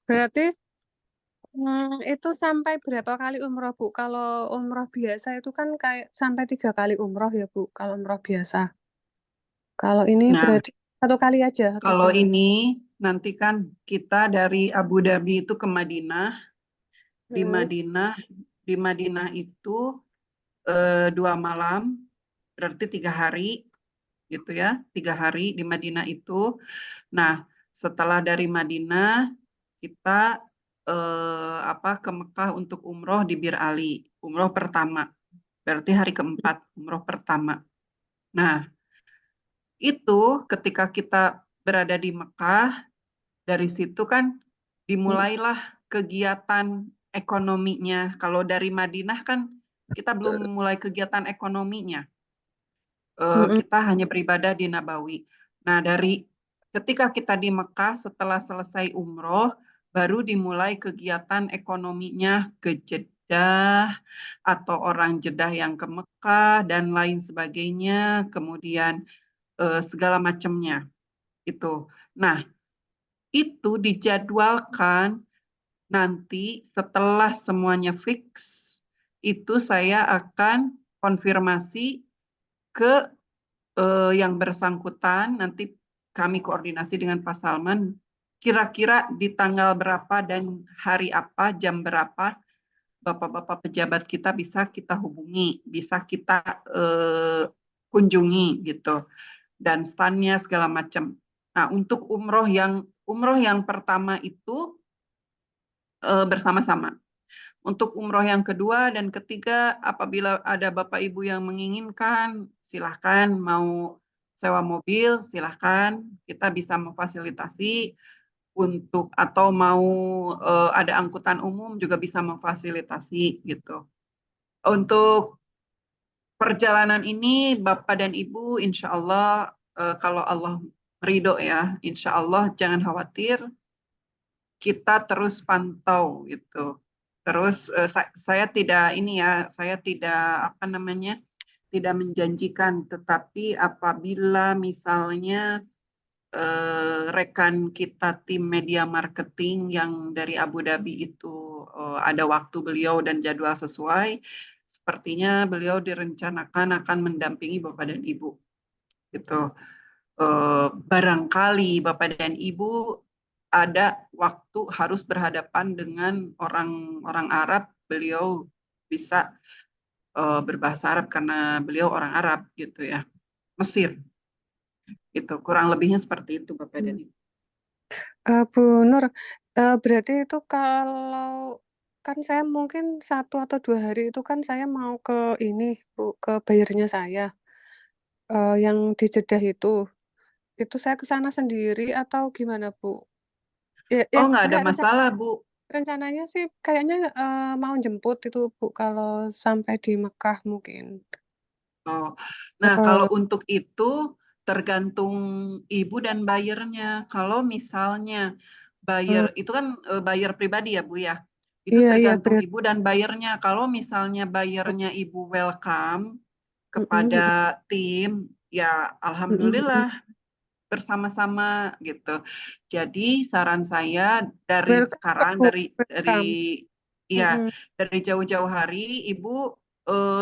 berarti itu sampai berapa kali umroh Bu? Kalau umroh biasa itu kan kayak sampai 3 kali umroh ya Bu, kalau umroh biasa. Kalau ini Nah, berarti 1 kali aja atau kalau gimana? ini nanti kan kita dari Abu Dhabi itu ke Madinah. Di Hmm. Madinah, di Madinah itu 2 malam, berarti 3 hari gitu ya, 3 hari di Madinah itu. Nah, setelah dari Madinah kita ke Mekah untuk umroh di Bir Ali, umroh pertama. Berarti hari keempat, umroh pertama. Nah, itu ketika kita berada di Mekah, dari situ kan dimulailah kegiatan ekonominya. Kalau dari Madinah kan kita belum mulai kegiatan ekonominya. Kita hanya beribadah di Nabawi. Nah, dari ketika kita di Mekah setelah selesai umroh, baru dimulai kegiatan ekonominya ke Jeddah atau orang Jeddah yang ke Mekah dan lain sebagainya, kemudian segala macamnya itu. Nah, itu dijadwalkan nanti setelah semuanya fix, itu saya akan konfirmasi ke yang bersangkutan, nanti kami koordinasi dengan Pak Salman, kira-kira di tanggal berapa dan hari apa, jam berapa, bapak-bapak pejabat kita bisa kita hubungi, bisa kita kunjungi gitu, dan standnya segala macam. Nah, untuk umroh yang pertama itu bersama-sama. Untuk umroh yang kedua dan ketiga, apabila ada Bapak Ibu yang menginginkan, silahkan mau sewa mobil, silahkan kita bisa memfasilitasi untuk atau mau ada angkutan umum juga bisa memfasilitasi gitu. Untuk perjalanan ini Bapak dan Ibu, insya Allah kalau Allah ridho ya, insya Allah jangan khawatir, kita terus pantau itu. Terus saya tidak ini ya, saya tidak apa namanya, tidak menjanjikan, tetapi apabila misalnya rekan kita tim media marketing yang dari Abu Dhabi itu ada waktu beliau dan jadwal sesuai, sepertinya beliau direncanakan akan mendampingi Bapak dan Ibu. Gitu. Barangkali Bapak dan Ibu ada waktu harus berhadapan dengan orang Arab, beliau bisa berbahasa Arab karena beliau orang Arab gitu ya, Mesir. Itu kurang lebihnya seperti itu Bapak dan Ibu. Bu Nur, berarti itu kalau kan saya mungkin 1 atau 2 hari itu kan saya mau ke ini Bu, ke bayarnya saya, yang di Jeddah itu saya ke sana sendiri atau gimana Bu? Oh, nggak ada Enggak, masalah Bu. rencananya sih kayaknya mau jemput itu Bu kalau sampai di Mekah mungkin. Oh. Nah, kalau untuk itu tergantung ibu dan bayarnya. Kalau misalnya buyer itu kan buyer pribadi ya Bu ya. Itu Iya iya tergantung benar. ibu dan bayarnya. Kalau misalnya bayarnya ibu welcome Mm-mm, kepada tim, ya mm-mm. alhamdulillah bersama-sama gitu. Jadi saran saya dari Welcome ke sekarang Bu, dari welcome. ya Mm-mm, dari jauh-jauh hari Ibu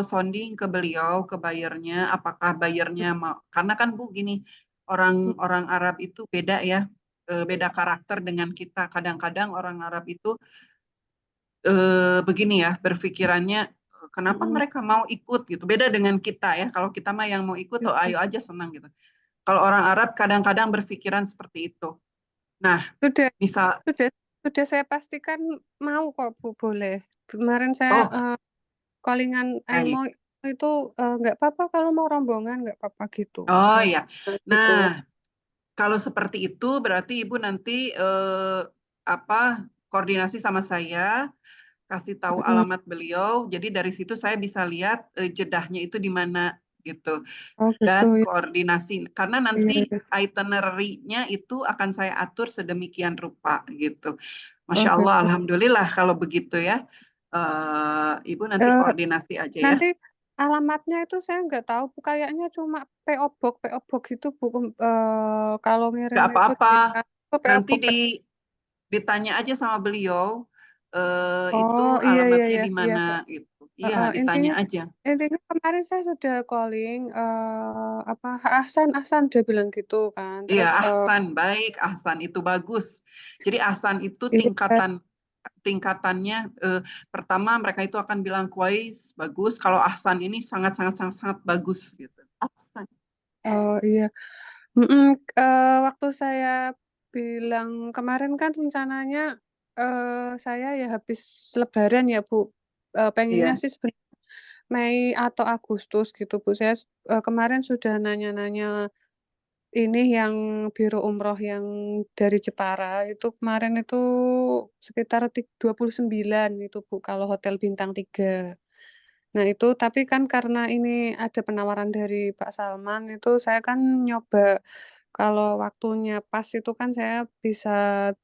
sounding ke beliau ke bayarnya apakah bayarnya mau, karena kan Bu gini, orang-orang Arab itu beda ya, beda karakter dengan kita. Kadang-kadang orang Arab itu begini ya berpikirannya, kenapa mm-mm. mereka mau ikut gitu, beda dengan kita ya. Kalau kita mah yang mau ikut, oh ayo aja senang gitu. Kalau orang Arab kadang-kadang berpikiran seperti itu. Nah, Sudah misal, sudah sudah saya pastikan mau kok Bu, boleh. Kemarin saya oh callingan baik, Emo itu nggak apa-apa kalau mau rombongan nggak apa-apa gitu. oh Kayak ya. gitu. Nah, kalau seperti itu berarti Ibu nanti apa koordinasi sama saya, kasih tahu Mm-mm. alamat beliau. Jadi dari situ saya bisa lihat jedahnya itu di mana gitu. Oh gitu Dan ya. koordinasi karena Iya, nanti iya. itinerary-nya itu akan saya atur sedemikian rupa gitu. Oh Masya Allah, gitu. alhamdulillah kalau begitu ya. Ibu nanti Eh, koordinasi aja ya. nanti alamatnya itu saya nggak tahu Bu, kayaknya cuma PO Box itu Bu, kalau ngirim Nggak itu apa-apa. di PO Nanti Box. ditanya aja sama beliau itu Oh iya iya alamatnya iya di iya. mana gitu. Iya, ditanya Intinya aja. intinya kemarin saya sudah calling apa Ahsan Ahsan dia bilang gitu kan. Iya, Terus Ahsan, baik, Ahsan itu bagus. Jadi Ahsan itu iya tingkatannya pertama mereka itu akan bilang kuais, bagus. Kalau Ahsan ini sangat sangat sangat sangat bagus gitu. Ahsan. iya. Waktu saya bilang kemarin kan rencananya Saya ya habis Lebaran ya Bu. Pengennya Iya. sih sebenarnya Mei atau Agustus gitu Bu. Saya kemarin sudah nanya-nanya ini yang biro umroh yang dari Jepara itu kemarin itu sekitar 29 itu Bu kalau hotel bintang 3. Nah itu tapi kan karena ini ada penawaran dari Pak Salman itu saya kan nyoba kalau waktunya pas itu kan saya bisa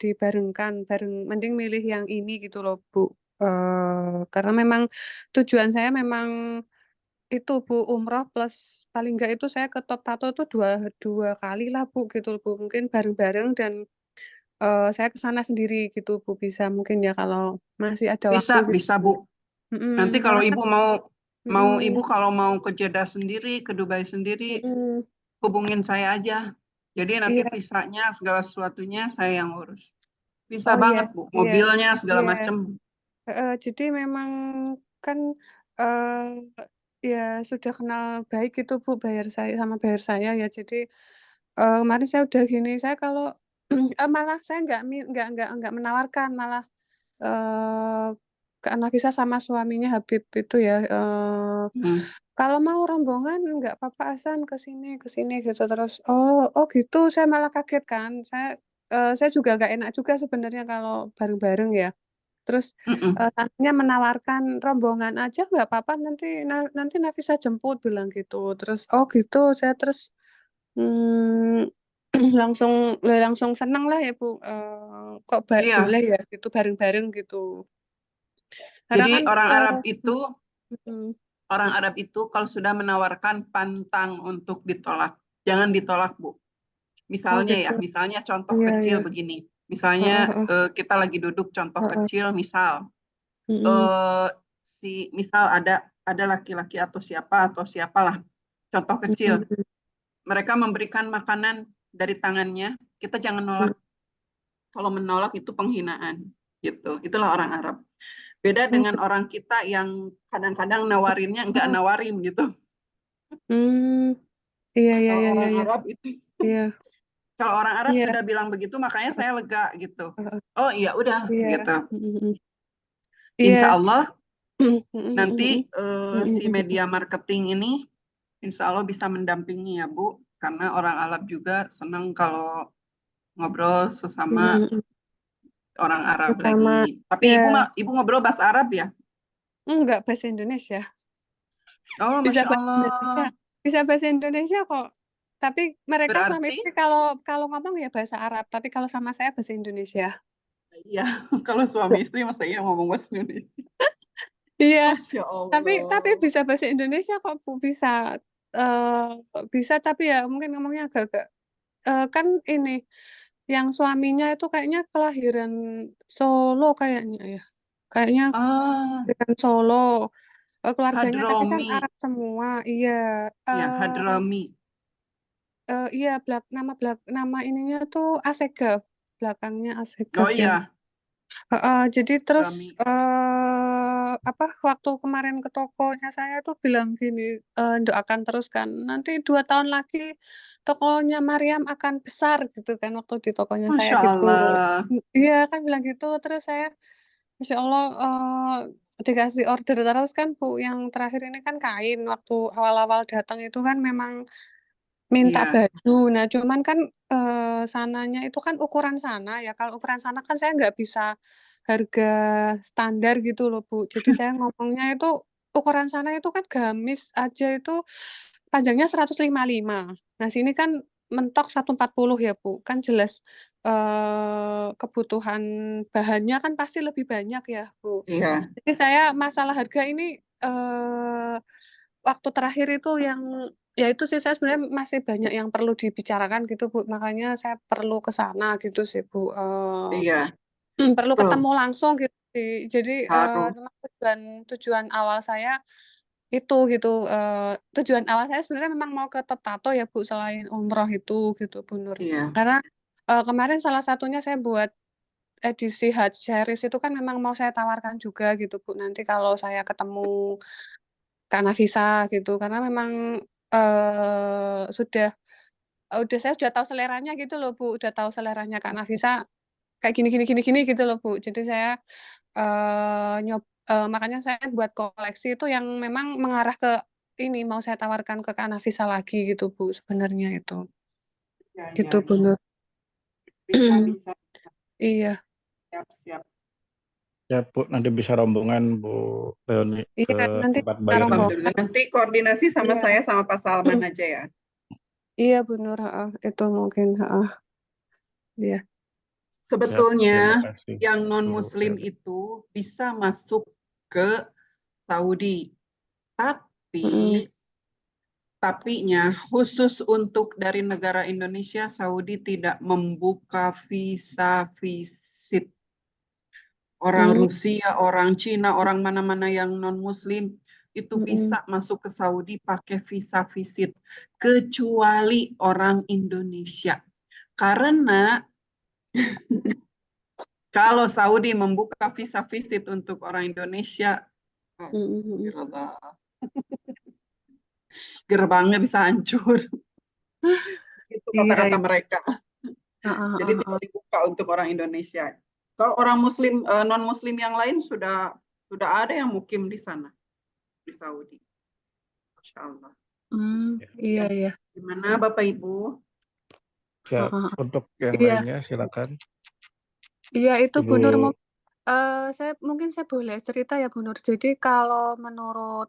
dibarengkan bareng mending milih yang ini gitu loh Bu. Karena memang tujuan saya memang itu Bu umroh plus paling enggak itu saya ke Top Tato tuh dua dua kali lah Bu gitu Bu. Mungkin bareng-bareng dan saya ke sana sendiri gitu Bu bisa mungkin ya kalau masih ada Bisa, waktu gitu bisa Bu. Bu. Mm-mm, Nanti kalau karena kan Ibu mau mau mm-mm, Ibu kalau mau ke Jeddah sendiri, ke Dubai sendiri, mm-mm. hubungin saya aja. Jadi nanti Iya, visanya segala sesuatunya saya yang urus. Bisa oh iya, banget Bu, iya, mobilnya segala iya. macem. Jadi memang kan ya sudah kenal baik itu Bu bayar saya sama bayar saya ya. Jadi kemarin saya udah gini, saya kalau malah saya nggak menawarkan malah eh Kak Nafisa sama suaminya Habib itu ya. Hmm. Kalau mau rombongan nggak apa-apa Asan ke sini gitu terus. Oh gitu, saya malah kaget kan. Saya juga nggak enak juga sebenarnya kalau bareng-bareng ya. Terus Mm-mm. tantenya menawarkan rombongan aja nggak apa-apa nanti Nafisa jemput bilang gitu. Terus oh gitu saya terus hmm, langsung langsung seneng lah ya Bu. Kok Iya, boleh ya gitu bareng-bareng gitu. Karena jadi kan mm, orang Arab itu kalau sudah menawarkan pantang untuk ditolak, jangan ditolak Bu. oh Misalnya gitu. ya, misalnya contoh Iya iya. kecil begini. Heeh, Misalnya heeh, kita lagi duduk contoh heeh. kecil, misal Mm-mm, eh, misal ada laki-laki atau siapalah contoh kecil. mm-mm, Mereka memberikan makanan dari tangannya, kita jangan mm-mm. nolak. Kalau menolak itu penghinaan gitu. Itulah orang Arab. Beda Oh, dengan orang kita yang kadang-kadang nawarinnya nggak gitu. nawarin gitu. Hmm, iya iya Kalau iya iya orang iya. Arab itu, Iya, kalau orang Arab iya, sudah bilang begitu, makanya saya lega gitu. heeh, Oh iya udah iya. gitu. Mm-mm. Insya Iya. Allah Mm-mm, mm-mm, nanti si mm-mm, media marketing ini, Insya Allah bisa mendampingi ya Bu, karena orang Arab juga senang kalau ngobrol sesama mm-mm. orang Arab Sama lagi. Tapi ya ibu ngobrol bahasa Arab ya? enggak bahasa Indonesia. Oh Bisa Masya bahasa Indonesia. Allah. Bisa bahasa Indonesia kok. Tapi mereka suami Berarti istri kalau kalau ngomong ya bahasa Arab, tapi kalau sama saya bahasa Indonesia. iya, kalau suami istri masa iya ngomong bahasa Indonesia. Iya, Masya tapi Allah. bisa bahasa Indonesia kok Bu bisa bisa tapi ya mungkin ngomongnya agak-agak kan ini yang suaminya itu kayaknya kelahiran Solo kayaknya ya. Kayaknya Ah, kelahiran Solo. Keluarganya tapi kan Hadromi. Arab semua. Iya. Ya, eh Hadromi. iya nama ininya tuh Asegaf. Belakangnya Oh Asegaf ya. iya, Jadi terus Hadromi. apa waktu kemarin ke tokonya saya tuh bilang gini, doakan terus kan nanti 2 tahun lagi tokonya Mariam akan besar gitu kan waktu di tokonya saya Masya gitu. Allah. Iya kan bilang gitu terus saya Insya Allah dikasih order terus kan Bu yang terakhir ini kan kain waktu awal-awal datang itu kan memang minta Iya, baju. Nah, cuman kan sananya itu kan ukuran sana ya. Kalau ukuran sana kan saya nggak bisa harga standar gitu loh, Bu. Jadi saya ngomongnya itu ukuran sana itu kan gamis aja itu panjangnya 155. Nah, sini kan mentok 140 ya, Bu. Kan jelas kebutuhan bahannya kan pasti lebih banyak ya, Bu. iya, Jadi saya masalah harga ini eh waktu terakhir itu yang ya itu sih saya sebenarnya masih banyak yang perlu dibicarakan gitu Bu. Makanya saya perlu ke sana gitu sih Bu. iya, Perlu betul. ketemu langsung gitu sih. Jadi Harus. memang tujuan tujuan awal saya itu gitu. Tujuan awal saya sebenarnya memang mau ke Top Tato ya Bu selain umroh itu gitu Bu Nur. Iya, Karena kemarin salah satunya saya buat edisi Hajj Series itu kan memang mau saya tawarkan juga gitu Bu. Nanti kalau saya ketemu Kak Nafisa gitu karena memang sudah udah saya sudah tahu seleranya gitu loh Bu udah tahu seleranya Kak Nafisa kayak gini gitu loh, Bu. Jadi saya, makanya saya buat koleksi itu yang memang mengarah ke ini, mau saya tawarkan ke Kak Nafisa lagi gitu, Bu, sebenarnya itu. Ya, Gitu, ya, Bu ya. Nur. Bisa. Iya. Siap. Ya, Bu, nanti bisa rombongan Bu Leoni Iya, ke nanti tempat kita bayarnya. Alhamdulillah. rombongan. Nanti koordinasi sama Iya. saya sama Pak Salman aja ya. Iya, Bu Nur, itu mungkin, iya. Siap, Sebetulnya terima kasih yang Bu non-Muslim Leoni. itu bisa masuk ke Saudi. Tapi Mm-mm. tapinya khusus untuk dari negara Indonesia, Saudi tidak membuka visa visit. Orang Mm, Rusia, orang Cina, orang mana-mana yang non-Muslim itu mm-mm. bisa masuk ke Saudi pakai visa visit. Kecuali orang Indonesia. Karena kalau Saudi membuka visa visit untuk orang Indonesia, Mm-mm. astagfirullah, gerbangnya bisa hancur. Itu Iya, kata-kata iya. mereka. Jadi tidak dibuka untuk orang Indonesia. Kalau orang Muslim, non-Muslim yang lain sudah ada yang mukim di sana, di Saudi. Masya Allah. Iya, Ya. iya. Gimana Bapak Ibu? Siap. Untuk yang Iya, lainnya silakan. iya itu Bu Nur. Ibu, Mungkin saya boleh cerita ya Bu Nur. Jadi kalau menurut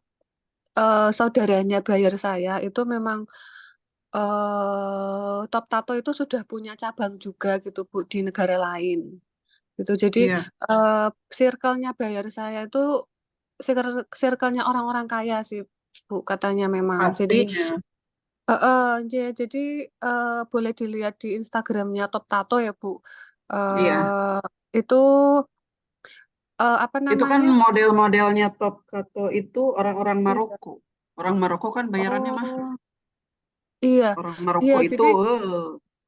saudaranya buyer saya itu memang Top Tato itu sudah punya cabang juga gitu Bu di negara lain. Gitu. Jadi Iya, circle-nya buyer saya itu circle-nya orang-orang kaya sih Bu katanya memang. Jadi pastinya. jadi boleh dilihat di Instagramnya Top Tato ya Bu. Iya. Eh itu apa Itu kan namanya? model-modelnya Top Kato itu orang-orang Iya. Maroko. Orang Maroko kan bayarannya mahal. Oh, iya. Orang Iya, Maroko itu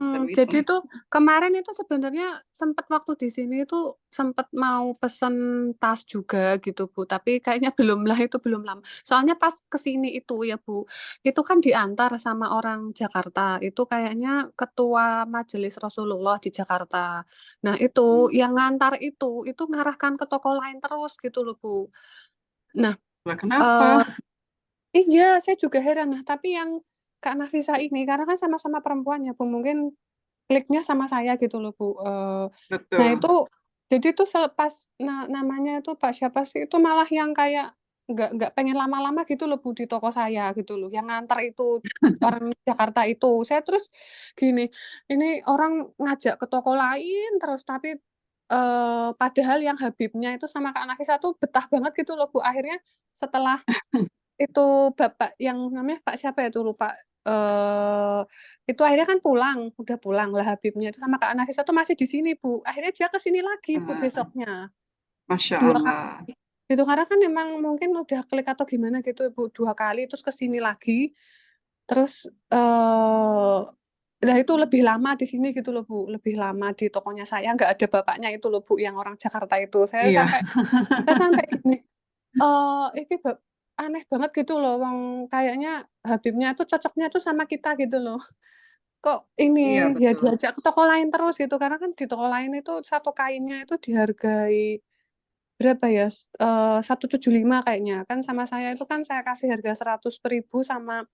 jadi duitnya. tuh kemarin itu sebenarnya sempat waktu di sini itu sempat mau pesen tas juga gitu Bu, tapi kayaknya belum lah itu belum lama. Soalnya pas ke sini itu ya Bu, itu kan diantar sama orang Jakarta. Itu kayaknya ketua Majelis Rasulullah di Jakarta. Nah, itu yang ngantar itu ngarahkan ke toko lain terus gitu loh Bu. Nah, Lah kenapa? eh iya, saya juga heran. Nah, tapi yang Kak Nafisa ini, karena kan sama-sama perempuan ya, Bu, mungkin kliknya sama saya gitu loh, Bu. Nah, itu Betul. jadi tuh selepas namanya itu Pak siapa sih, itu malah yang kayak nggak pengen lama-lama gitu loh, Bu, di toko saya gitu loh. Yang ngantar itu orang Jakarta itu. Saya terus gini, ini orang ngajak ke toko lain terus, tapi padahal yang Habibnya itu sama Kak Nafisa tuh betah banget gitu loh, Bu. Akhirnya setelah itu bapak yang namanya Pak siapa ya itu lupa, itu akhirnya kan udah pulang lah Habibnya itu sama Kak Nafisa tuh masih di sini, Bu. Akhirnya dia ke sini lagi, Bu, Ah, besoknya. Masya 2 Allah. kali. Itu karena kan memang mungkin udah klik atau gimana gitu, Bu, 2 kali terus ke sini lagi. Terus, lah itu lebih lama di sini gitu loh, Bu, lebih lama di tokonya saya, nggak ada bapaknya itu loh, Bu, yang orang Jakarta itu. Iya. Saya sampai gini, ini aneh banget gitu loh, wong kayaknya Habibnya tuh cocoknya tuh sama kita gitu loh. Kok Iya, ini, ya betul. diajak ke toko lain terus gitu, karena kan di toko lain itu satu kainnya itu dihargai berapa ya, 175 kayaknya. Kan sama saya itu kan saya kasih harga 100 per ribu sama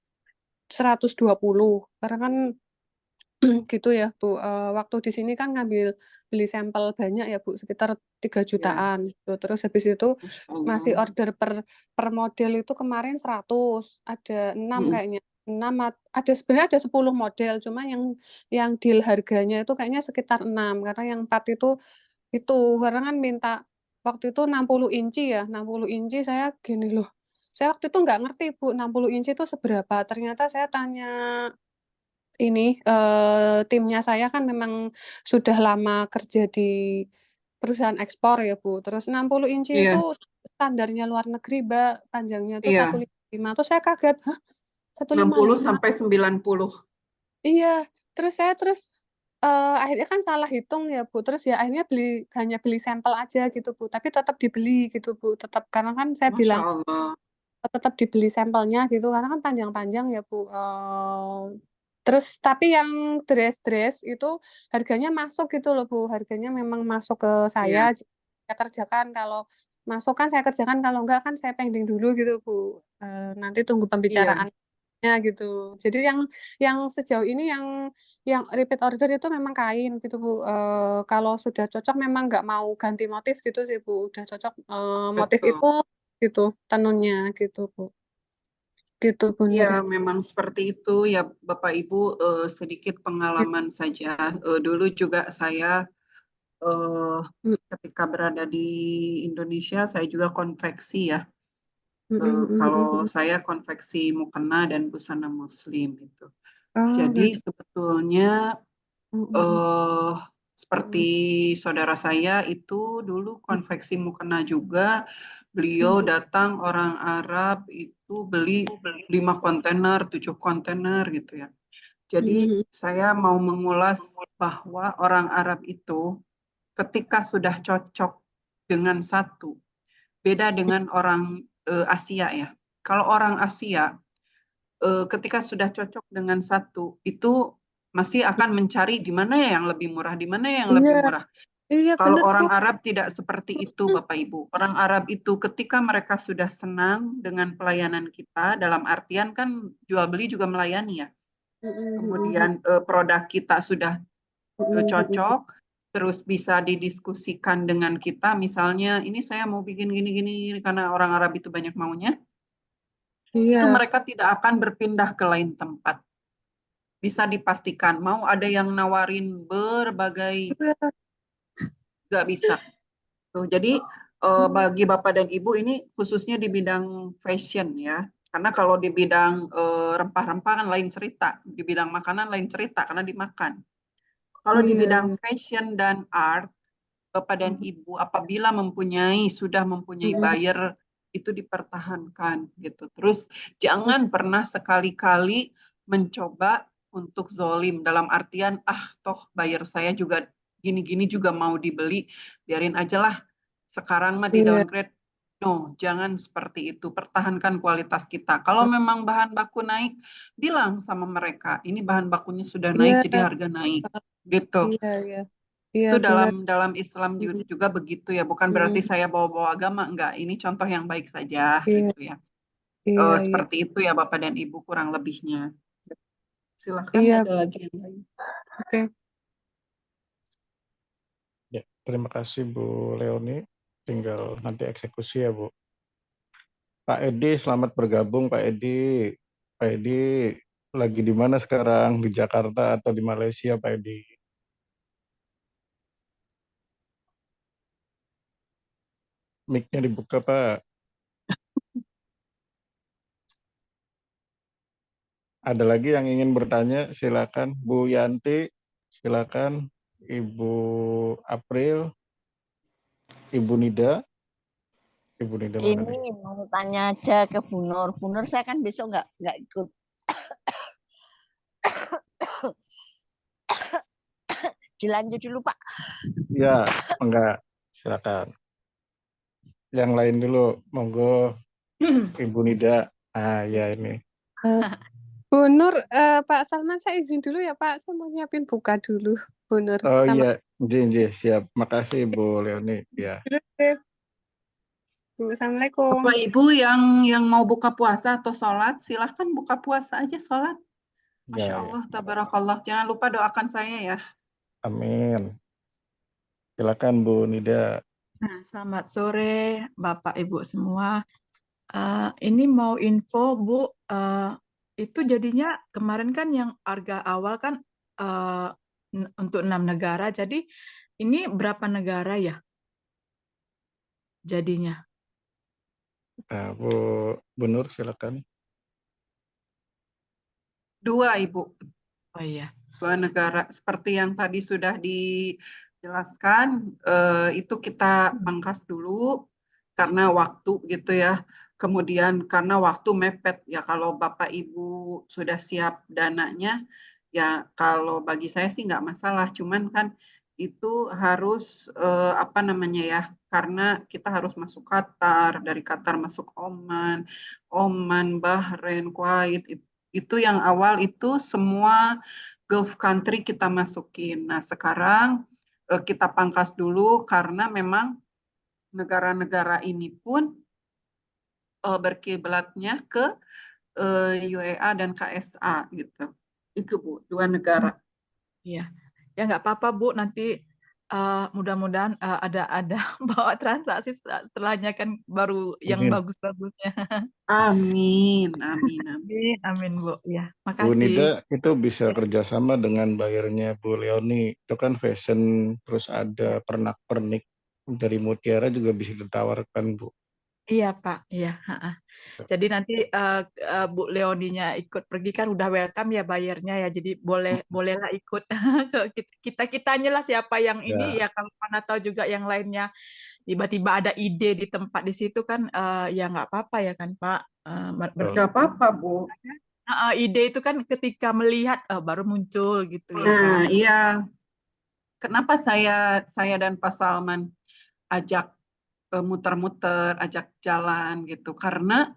120 karena kan gitu ya Bu, waktu di sini kan beli sampel banyak ya Bu, sekitar 3 Iya, jutaan gitu. Terus habis itu Masya masih Allah. order per model itu kemarin 100, ada 6 Mm-mm. kayaknya, 6 ada sebenarnya ada 10 model, cuma yang deal harganya itu kayaknya sekitar 6 karena yang 4 itu karena kan minta waktu itu 60 inci ya, 60 inci saya gini loh, saya waktu itu nggak ngerti Bu 60 inci itu seberapa, ternyata saya tanya ini, timnya saya kan memang sudah lama kerja di perusahaan ekspor ya, Bu. Terus 60 inci Iya, itu standarnya luar negeri, Mbak, panjangnya tuh iya. 155. Terus saya kaget, "Hah, 60 155?" sampai 90. Iya, terus, akhirnya kan salah hitung ya, Bu. Terus ya akhirnya hanya beli sampel aja gitu, Bu. Tapi tetap dibeli gitu, Bu. Tetap karena kan saya Masya bilang, Allah. tetap dibeli sampelnya gitu, karena kan panjang-panjang ya, Bu, Terus tapi yang dress-dress itu harganya masuk gitu loh Bu, harganya memang masuk ke Iya, saya, saya kerjakan, kalau masuk kan saya kerjakan, kalau enggak kan saya pending dulu gitu Bu. Nanti tunggu iya, pembicaraannya gitu. Jadi yang sejauh ini yang repeat order itu memang kain gitu Bu. Kalau sudah cocok memang nggak mau ganti motif gitu sih Bu. Udah cocok motif betul. itu gitu, tenunnya gitu Bu. Gitu Bu Nur. Iya, memang seperti itu ya Bapak Ibu. Sedikit pengalaman saja. Dulu juga saya eh, Mm, ketika berada di Indonesia, saya juga konveksi ya. mm, mm, mm, Kalau mm, mm. saya konveksi mukena dan busana Muslim itu. Oh, Jadi gitu. sebetulnya Mm, mm, mm. eh seperti Mm, saudara saya itu dulu mm, konveksi mukena juga. Beliau mm, datang orang Arab itu beli 5 kontainer, 7 kontainer gitu ya. Jadi mm, saya mau mengulas bahwa orang Arab itu ketika sudah cocok dengan satu, beda dengan orang Asia ya. Kalau orang Asia ketika sudah cocok dengan satu, itu masih akan mencari di mana ya yang lebih murah, di mana ya yang Iya, lebih murah. iya Kalau bener Bu. orang Arab tidak seperti itu, Mm, Bapak Ibu. Orang Arab itu ketika mereka sudah senang dengan pelayanan kita, dalam artian kan jual beli juga melayani ya. mm, mm, mm, mm, Kemudian produk kita sudah mm, mm, mm. cocok, terus bisa didiskusikan dengan kita. Misalnya, ini saya mau bikin gini-gini karena orang Arab itu banyak maunya. Itu Iya, mereka tidak akan berpindah ke lain tempat. Bisa dipastikan, mau ada yang nawarin berbagai, iya. nggak bisa. Tuh, jadi bagi Bapak dan Ibu ini khususnya di bidang fashion ya. Karena kalau di bidang rempah-rempah kan lain cerita, di bidang makanan lain cerita karena dimakan. Kalau di Iya, bidang iya. fashion dan art, Bapak dan Mm, Ibu apabila sudah mempunyai mm, buyer itu dipertahankan gitu. Terus jangan pernah sekali-kali mencoba untuk zolim dalam artian toh buyer saya juga gini-gini juga mau dibeli, biarin aja lah sekarang mah di iya, downgrade. No, jangan seperti itu. Pertahankan kualitas kita. Kalau memang bahan baku naik, bilang sama mereka, ini bahan bakunya sudah naik, iya, jadi harga naik. Gitu. iya, iya, iya Itu bener. dalam dalam Islam Mm, juga begitu ya. Bukan berarti mm, saya bawa-bawa agama, enggak. Ini contoh yang baik saja iya, gitu ya. iya, iya, Seperti itu ya Bapak dan Ibu kurang lebihnya. Silakan iya, ada lagi yang lain. oke. Ya, terima kasih Bu Leoni. Tinggal nanti eksekusi ya Bu. Pak Edi, selamat bergabung Pak Edi. Pak Edi lagi di mana sekarang? Di Jakarta atau di Malaysia Pak Edi? Mic-nya dibuka Pak. Ada lagi yang ingin bertanya? Silakan Bu Yanti, silakan Ibu April, Ibu Nida. Ibu Nida mana nih? Ini mau tanya aja ke Bu Nur. Bu Nur saya kan besok nggak ikut. Dilanjut dulu Pak. Ya, enggak. Silakan. Yang lain dulu, monggo Ibu Nida. Ah, ya ini. Bu Nur, Pak Salman saya izin dulu ya Pak, saya mau nyiapin buka dulu. Bu Nur, Oh sama iya, siap. Makasih Bu Leoni. Ya, dulu deh. Bu, Assalamualaikum. Bapak Ibu yang mau buka puasa atau sholat, silahkan buka puasa aja sholat. Masya ya. Allah, tabarakallah. Jangan lupa doakan saya ya. Amin. Silakan Bu Nida. Nah, selamat sore Bapak Ibu semua. Ini mau info Bu, itu jadinya kemarin kan yang harga awal kan eh, untuk 6 negara, jadi ini berapa negara ya jadinya? Nah, Bu Nur silakan. 2 Ibu. Oh iya. 2 negara. Seperti yang tadi sudah dijelaskan, itu kita pangkas dulu karena waktu gitu ya. Kemudian karena waktu mepet ya, kalau Bapak Ibu sudah siap dananya, ya kalau bagi saya sih nggak masalah. Cuman kan itu harus apa namanya ya, karena kita harus masuk Qatar, dari Qatar masuk Oman, Bahrain, Kuwait, Itu yang awal itu semua Gulf country kita masukin. Nah, sekarang kita pangkas dulu karena memang negara-negara ini pun berkiblatnya ke UEA dan KSA gitu. Itu Bu, dua negara. Iya, ya nggak apa-apa Bu. Nanti mudah-mudahan ada bawa transaksi setelahnya kan baru yang Amin. bagus-bagusnya. Amin, amin, amin. Amin, amin Bu. Ya, Bu makasih. Nida itu bisa kerjasama dengan bayarnya Bu Leoni. Itu kan fashion, terus ada pernak-pernik dari Mutiara juga bisa ditawarkan Bu. Iya Pak, iya. Jadi nanti Bu Leoninya ikut pergi kan udah welcome ya bayarnya ya. Jadi bolehlah ikut kitanya lah siapa yang ini Ya, ya, kalau mana tahu juga yang lainnya tiba-tiba ada ide di tempat di situ kan ya nggak apa-apa ya kan Pak. betul. Gak apa-apa Bu. Ide itu kan ketika melihat baru muncul gitu ya Nah, Pak. iya. Kenapa saya dan Pak Salman ajak muter-muter, ajak jalan gitu? Karena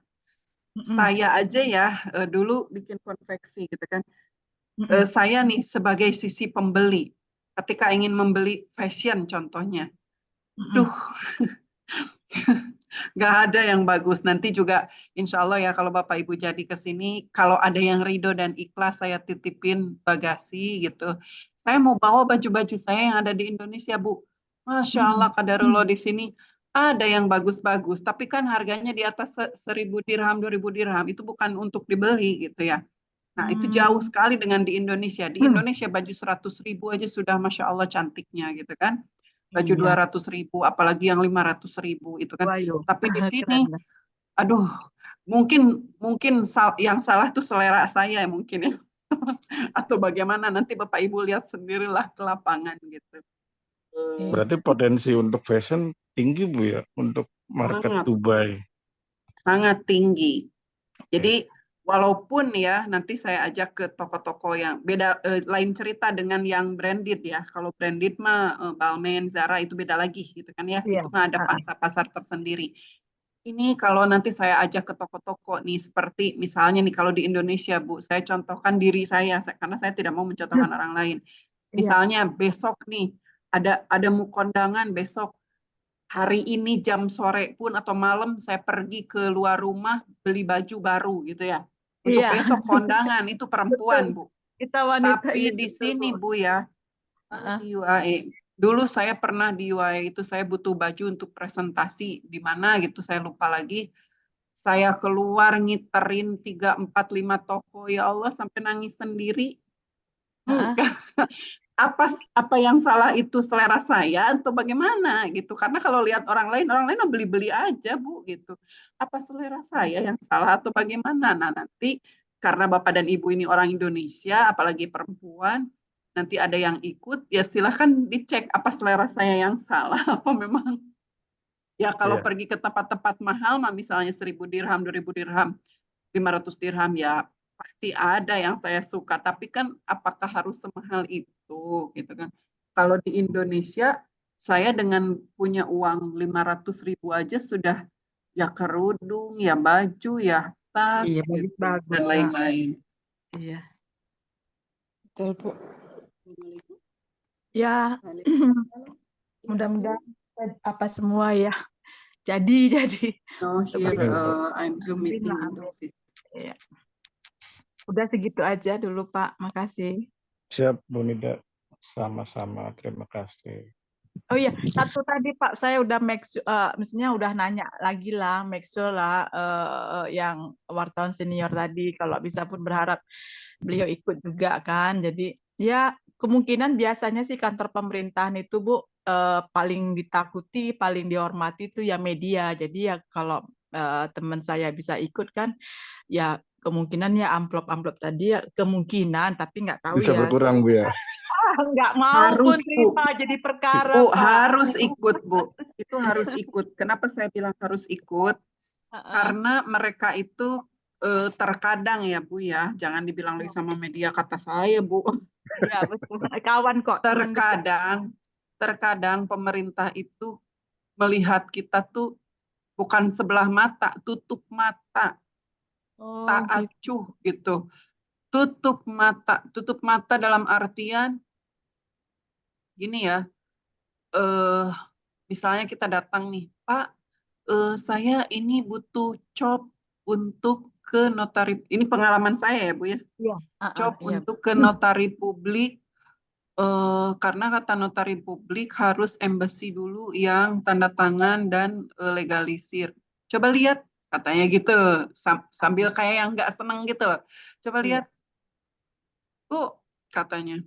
Mm-mm, saya aja ya dulu bikin konveksi gitu kan. mm-mm, Saya nih sebagai sisi pembeli, ketika ingin membeli fashion contohnya, mm-mm. duh, nggak ada yang bagus. Nanti juga insya Allah ya kalau Bapak Ibu jadi ke sini, kalau ada yang ridho dan ikhlas saya titipin bagasi gitu. Saya mau bawa baju-baju saya yang ada di Indonesia, Bu. Masya Allah, Mm-mm. kadarullah di sini ada yang bagus-bagus, tapi kan harganya di atas 1.000 dirham, 2.000 dirham. Itu bukan untuk dibeli gitu ya. Nah, itu jauh Hmm. sekali dengan di Indonesia. Di Indonesia baju 100.000 aja sudah Masya Allah cantiknya gitu kan. Baju Iya, 200.000, apalagi yang 500.000 itu kan. wayo, Tapi di keren sini, lah. aduh, mungkin yang salah tuh selera saya mungkin ya. Atau bagaimana, nanti Bapak Ibu lihat sendirilah ke lapangan gitu. Iya. Berarti potensi untuk fashion tinggi Bu ya, untuk market Sangat, Dubai. sangat tinggi. Oke. Jadi walaupun ya nanti saya ajak ke toko-toko yang beda, lain cerita dengan yang branded ya. Kalau branded mah Balmain, Zara itu beda lagi gitu kan ya. Iya. Itu mah ada pasar-pasar tersendiri. Ini kalau nanti saya ajak ke toko-toko nih seperti misalnya nih kalau di Indonesia Bu, saya contohkan diri saya karena saya tidak mau mencontohkan orang lain. Iya. Misalnya besok nih ada kondangan besok hari ini jam sore pun atau malam saya pergi ke luar rumah beli baju baru gitu ya. Untuk Iya. besok kondangan itu Betul. perempuan, Bu. Kita wanita, iya Tapi di betul Bu. sini Bu ya, kalau Heeh. di UAE, dulu saya pernah di UAE itu saya butuh baju untuk presentasi di mana gitu saya lupa lagi. Saya keluar ngiterin 3, 4, 5 toko ya Allah sampai nangis sendiri. Heeh. Apa yang salah itu selera saya atau bagaimana gitu, karena kalau lihat orang lain beli-beli aja Bu gitu, apa selera saya yang salah atau bagaimana. Nah nanti karena Bapak dan Ibu ini orang Indonesia apalagi perempuan, nanti ada yang ikut ya silahkan dicek apa selera saya yang salah apa memang ya. Kalau Iya. pergi ke tempat-tempat mahal mah misalnya 1.000 dirham, 2.000 dirham, 500 dirham ya pasti ada yang saya suka, tapi kan apakah harus semahal itu gitu kan. Kalau di Indonesia saya dengan punya uang 500.000 aja sudah ya kerudung, ya baju, ya Iya, tas gitu bagus-bagus dan Kak. lain-lain. Iya, betul Bu. Assalamualaikum. Ya, Waalaikumsalam. Ya, mudah-mudahan Bu. apa semua ya jadi No, untuk here Amin Bu. I'm Zoom amin meeting lah, in the amin. office. Iya. Udah segitu aja dulu Pak, makasih. Siap Bu Nida. Sama-sama. Terima kasih. Oh iya, satu tadi Pak, saya udah maksudnya udah nanya lagi lah, make sure lah yang wartawan senior tadi, kalau bisa pun berharap beliau ikut juga kan. Jadi ya kemungkinan biasanya sih kantor pemerintahan itu Bu paling ditakuti, paling dihormati itu ya media. Jadi ya kalau teman saya bisa ikut kan, ya kemungkinan ya amplop-amplop tadi ya kemungkinan, tapi nggak tahu Bisa ya. berkurang Bu ya. Nggak mau pun Harus Bu. terima jadi perkara Bu, Pak. harus ikut, Bu. Itu harus ikut. Kenapa saya bilang harus ikut? Heeh. Karena mereka itu terkadang ya, Bu ya. Jangan dibilang lagi sama media kata saya, Bu. Iya betul. Kawan kok, teman dekat. Terkadang pemerintah itu melihat kita tuh bukan sebelah mata, tutup mata, tak Oh gitu. acuh gitu. tutup mata dalam artian gini ya, misalnya kita datang nih, Pak, saya ini butuh COP untuk ke notari, ini pengalaman saya ya Bu ya, Iya. COP Iya. untuk ke notari publik, karena kata notari publik harus embassy dulu yang tanda tangan dan legalisir. Coba lihat, katanya gitu, sambil kayak yang nggak seneng gitu loh. Coba Iya. lihat, Bu, katanya,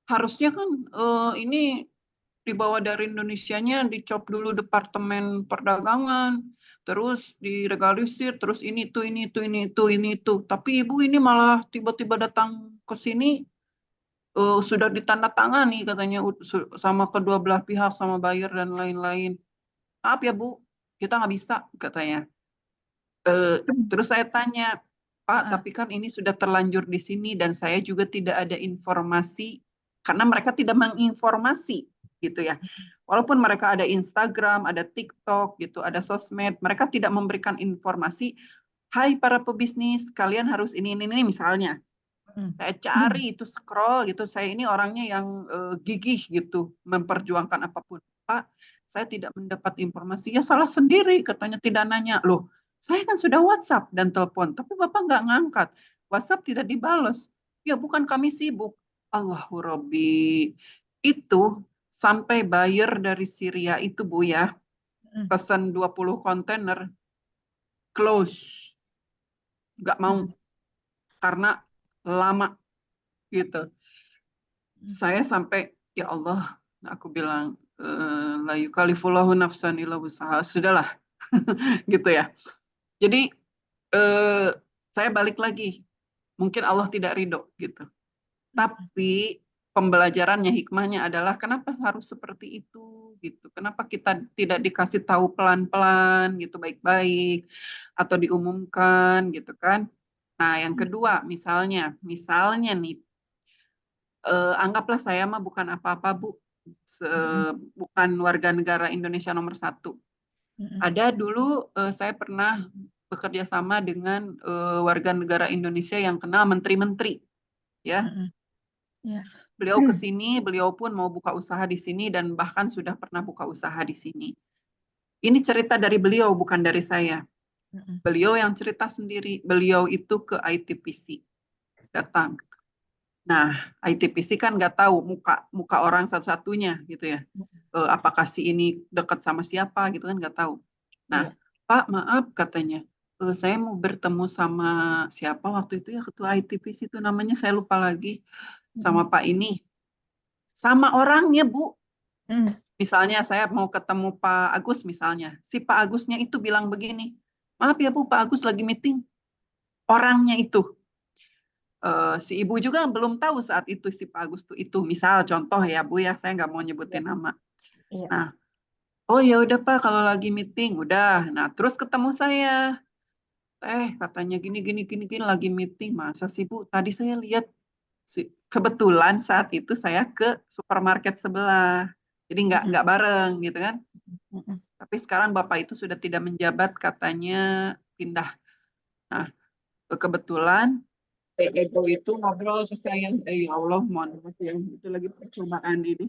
harusnya kan ini dibawa dari Indonesianya, dicop dulu Departemen Perdagangan, terus dilegalisir, terus ini itu. Tapi Ibu ini malah tiba-tiba datang ke sini, sudah ditandatangani katanya sama kedua belah pihak, sama buyer dan lain-lain. Maaf ya Bu, kita nggak bisa katanya. Terus saya tanya, Pak, tapi kan ini sudah terlanjur di sini dan saya juga tidak ada informasi karena mereka tidak menginformasi gitu ya. Walaupun mereka ada Instagram, ada TikTok gitu, ada sosmed, mereka tidak memberikan informasi. Hai para pebisnis, kalian harus ini misalnya. Saya cari itu scroll gitu. Saya ini orangnya yang gigih gitu, memperjuangkan apapun. Pak, saya tidak mendapat informasi. Ya salah sendiri katanya, tidak nanya. Loh, saya kan sudah WhatsApp dan telepon, tapi Bapak nggak ngangkat. WhatsApp tidak dibalas. Ya bukan kami sibuk. Allahu Rabbi. Itu sampai buyer dari Syria itu Bu ya, pesan 20 kontainer, close. Nggak mau. Karena lama gitu. Saya sampai, ya Allah, aku bilang, la yukallifullahu nafsan illa wus'aha. Sudahlah, gitu ya. Jadi saya balik lagi, mungkin Allah tidak ridho gitu. Tapi pembelajarannya, hikmahnya adalah kenapa harus seperti itu gitu. Kenapa kita tidak dikasih tahu pelan-pelan gitu, baik-baik, atau diumumkan gitu kan. Nah, yang kedua, misalnya nih, anggaplah saya mah bukan apa-apa Bu, bukan warga negara Indonesia nomor 1. Ada dulu saya pernah bekerja sama dengan warga negara Indonesia yang kenal menteri-menteri, ya. Beliau ke sini, beliau pun mau buka usaha di sini dan bahkan sudah pernah buka usaha di sini. Ini cerita dari beliau, bukan dari saya. Beliau yang cerita sendiri. Beliau itu ke ITPC datang. Nah, ITPC kan nggak tahu muka orang satu-satunya gitu ya. Apakah si ini dekat sama siapa gitu kan nggak tahu. Nah, Pak, maaf katanya, saya mau bertemu sama siapa waktu itu ya, ketua ITPC itu namanya saya lupa lagi, sama Pak ini, sama orangnya Bu. Misalnya saya mau ketemu Pak Agus misalnya, si Pak Agusnya itu bilang begini, maaf ya Bu, Pak Agus lagi meeting. Orangnya itu. Si ibu juga belum tahu saat itu si Pak Agus itu misal contoh ya Bu ya, saya nggak mau nyebutin nama. Nah, oh ya udah Pak, kalau lagi meeting udah. Nah, terus ketemu saya, katanya gini lagi meeting. Masa sih Bu, tadi saya lihat kebetulan saat itu saya ke supermarket sebelah, jadi nggak bareng gitu kan. Tapi sekarang Bapak itu sudah tidak menjabat, katanya pindah. Nah, kebetulan Ego itu ngobrol ke saya, ya Allah, mohon maaf ya, itu lagi percobaan ini.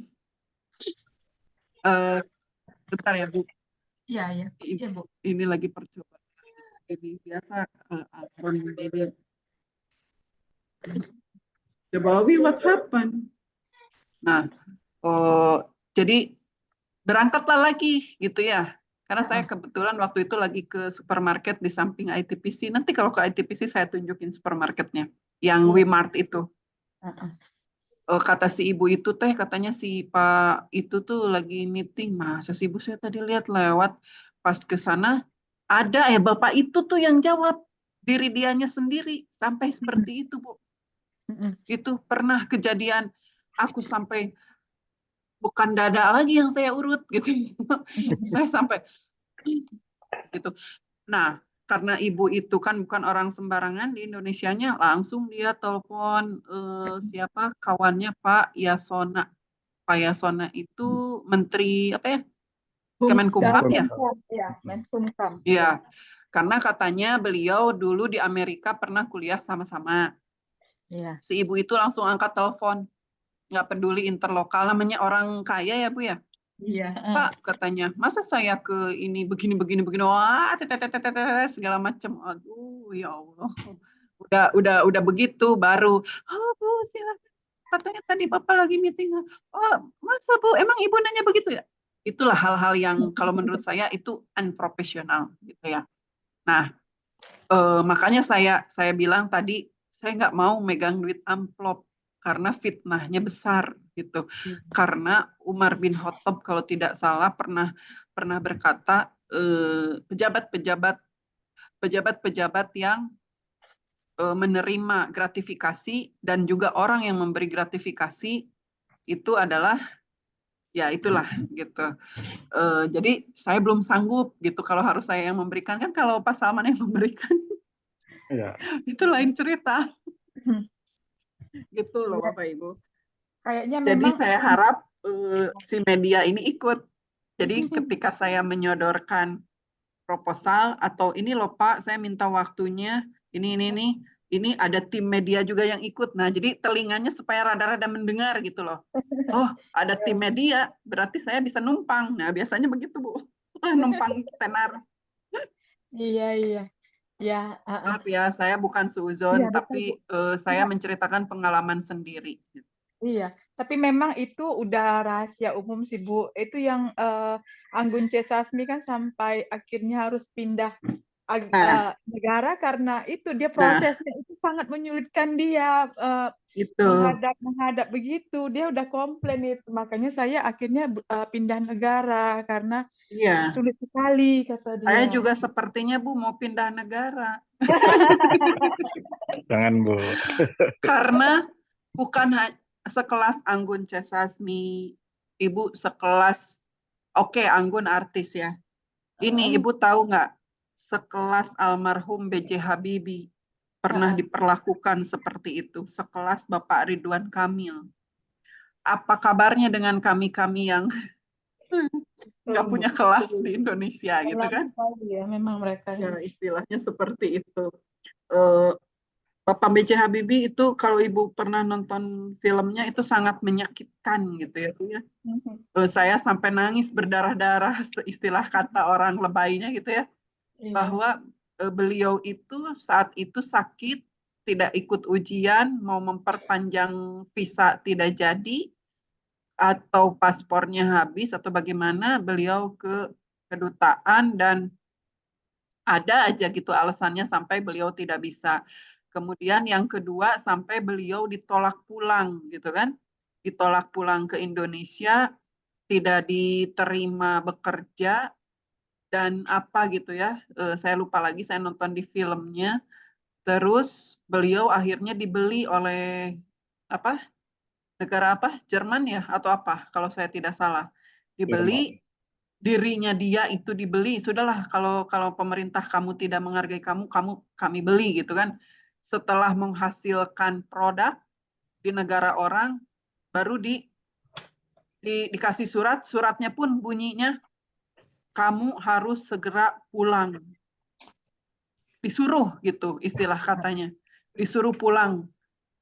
Bentar ya Bu. Iya, Bu. Ini lagi percobaan. Ini biasa alarm ini. Jabawi, what happened? Nah, jadi berangkatlah lagi gitu ya. Karena saya kebetulan waktu itu lagi ke supermarket di samping ITPC. Nanti kalau ke ITPC saya tunjukin supermarketnya, yang Wimart itu. Kata si ibu itu katanya si Pak itu tuh lagi meeting. Masa si ibu, saya tadi lihat lewat pas ke sana ada Bapak itu tuh yang jawab, diri dianya sendiri, sampai seperti itu Bu. Itu pernah kejadian, aku sampai bukan dada lagi yang saya urut gitu. Saya sampai gitu. Nah, karena ibu itu kan bukan orang sembarangan di Indonesianya, langsung dia telepon siapa kawannya Pak Yasona. Pak Yasona itu menteri apa ya? Kemenkumham ya? Iya, karena katanya beliau dulu di Amerika pernah kuliah sama-sama. Iya. Si ibu itu langsung angkat telepon, nggak peduli interlokal, namanya orang kaya ya Bu ya. Iya. Pak, katanya, masa saya ke ini begini, wah, segala macam. Aduh, ya Allah. Udah begitu, baru, oh Bu, silakan. Katanya tadi Bapak lagi meeting. Oh, masa Bu, emang Ibu nanya begitu ya? Itulah hal-hal yang kalau menurut saya itu unprofesional, gitu ya. Nah, makanya saya bilang tadi, saya nggak mau megang duit amplop karena fitnahnya besar gitu. Karena Umar bin Khattab kalau tidak salah pernah berkata pejabat-pejabat yang menerima gratifikasi dan juga orang yang memberi gratifikasi itu adalah ya itulah gitu. Jadi saya belum sanggup gitu kalau harus saya yang memberikan, kan kalau Pak Salman yang memberikan Ya, itu lain cerita gitu loh Iya, Bapak Ibu. kayaknya Jadi memang saya harap si media ini ikut. Jadi ketika saya menyodorkan proposal atau ini loh Pak, saya minta waktunya, ini ada tim media juga yang ikut. Nah, jadi telinganya supaya rada-rada mendengar gitu loh. Oh, ada tim media, berarti saya bisa numpang. Nah, biasanya begitu Bu, numpang tenar. iya iya. Ya, Maaf ya, saya bukan iya suuzon, betul Bu. tapi saya menceritakan pengalaman sendiri. Iya, tapi memang itu udah rahasia umum sih Bu. Itu yang Anggun C. Sasmi kan sampai akhirnya harus pindah Nah, negara karena itu dia nah prosesnya itu sangat menyulitkan dia itu. menghadap begitu. Dia udah komplain itu. Makanya saya akhirnya pindah negara karena Iya, sulit sekali kata saya dia. juga sepertinya Bu mau pindah negara. jangan Bu. Karena bukan sekelas Anggun C. Sasmi, Ibu sekelas, oke Anggun artis ya. Ini Ibu tahu nggak, sekelas almarhum B.J. Habibie pernah diperlakukan seperti itu, sekelas Bapak Ridwan Kamil. Apa kabarnya dengan kami-kami yang nggak punya kelas di Indonesia gitu Kelam kan? sekali ya memang mereka. Ya istilahnya seperti itu. Eh, Bapak B.J. Habibie itu kalau Ibu pernah nonton filmnya itu sangat menyakitkan gitu ya Bu ya. Saya sampai nangis berdarah-darah, istilah kata orang lebaynya gitu ya, Iya. bahwa beliau itu saat itu sakit, tidak ikut ujian, mau memperpanjang visa tidak jadi, atau paspornya habis atau bagaimana, beliau ke kedutaan dan ada aja gitu alasannya sampai beliau tidak bisa. Kemudian yang kedua sampai beliau ditolak pulang gitu kan. Ditolak pulang ke Indonesia, tidak diterima bekerja dan apa gitu ya. Saya lupa lagi, saya nonton di filmnya. Terus beliau akhirnya dibeli oleh apa? Negara apa? Jerman ya atau apa? Kalau saya tidak salah. Dibeli, dirinya dia itu dibeli, sudahlah kalau pemerintah kamu tidak menghargai kamu kami beli gitu kan. Setelah menghasilkan produk di negara orang, baru dikasih suratnya pun bunyinya kamu harus segera pulang. Disuruh gitu istilah katanya. Disuruh pulang.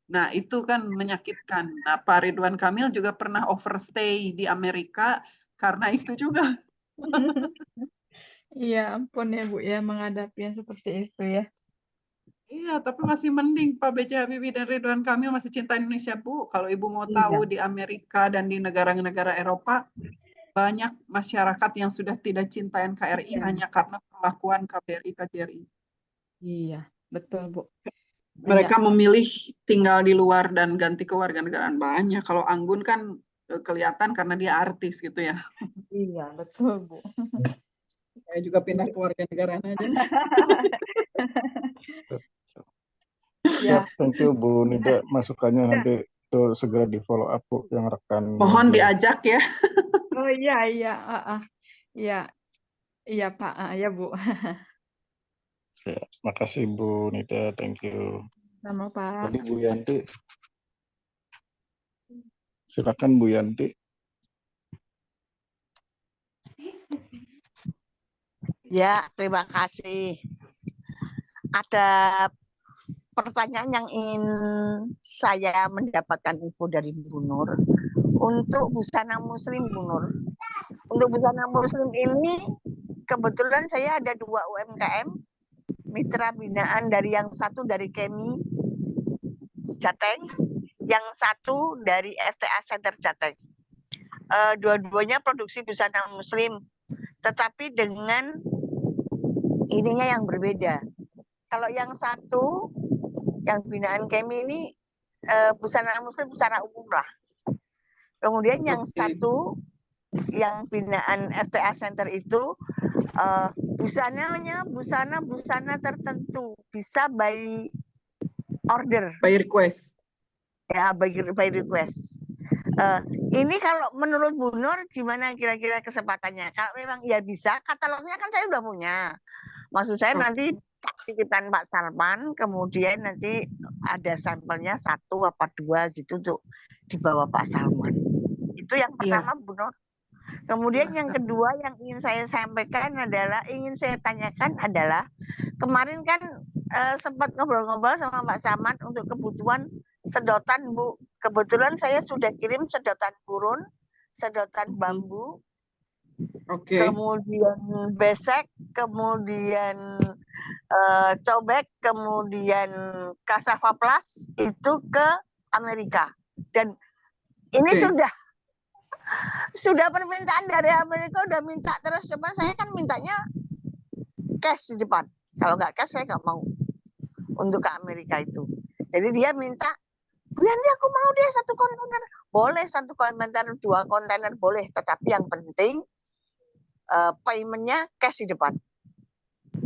Nah, itu kan menyakitkan. Nah, Pak Ridwan Kamil juga pernah overstay di Amerika karena itu juga. Iya, ampun ya Bu ya menghadapi yang seperti itu ya. Iya, tapi masih mending Pak B.J. Habibie dan Ridwan Kamil masih cinta Indonesia, Bu. Kalau Ibu mau tahu Iya. di Amerika dan di negara-negara Eropa, banyak masyarakat yang sudah tidak cinta NKRI Iya. hanya karena perlakuan KBRI, KJRI. Iya, betul Bu. Banyak. Mereka memilih tinggal di luar dan ganti kewarganegaraan banyak. Kalau Anggun kan kelihatan karena dia artis gitu ya. Iya, betul Bu. Saya juga pindah kewarganegaraan aja. Siap, Ya. thank you Bu Nida. Masukannya nanti itu segera di follow up Bu yang rekan Mohon media. diajak ya. Oh iya iya, iya iya Pak, ya Bu. Ya, makasih Bu Nida, thank you. Sama Pak. Tadi Bu Yanti, silakan Bu Yanti. Ya, terima kasih. Ada pertanyaan yang ingin saya mendapatkan info dari Bu Nur. Untuk busana muslim, Bu Nur. Untuk busana muslim ini kebetulan saya ada 2 UMKM mitra binaan, dari yang satu dari Kemi Jateng, yang satu dari FTA Center Jateng. Dua-duanya produksi busana muslim, tetapi dengan ininya yang berbeda. Kalau yang satu, yang binaan Kemi ini busana muslim secara umum lah. Kemudian yang satu, yang binaan FTA Center itu busananya busana tertentu, bisa by order. By request. Ya, by request. Ini kalau menurut Bu Nur gimana kira-kira kesempatannya? Kalau memang ya bisa, katalognya kan saya udah punya. Maksud saya nanti titipan Pak Salman, kemudian nanti ada sampelnya 1 apa 2 gitu untuk dibawa Pak Salman. Itu yang pertama, Bu Nur. Kemudian yang kedua yang ingin saya sampaikan adalah, ingin saya tanyakan adalah, kemarin kan sempat ngobrol-ngobrol sama Pak Salman untuk kebutuhan sedotan, Bu. Kebetulan saya sudah kirim sedotan purun, sedotan bambu, kemudian besek, kemudian cobek, kemudian cassava plus itu ke Amerika. Dan ini sudah permintaan dari Amerika, udah minta terus, cuman saya kan mintanya cash di depan. Kalau nggak cash saya nggak mau untuk ke Amerika itu. Jadi dia minta, Bu Yanti aku mau deh 1 kontainer. Boleh 1 kontainer, 2 kontainer boleh, tetapi yang penting paymentnya cash di depan.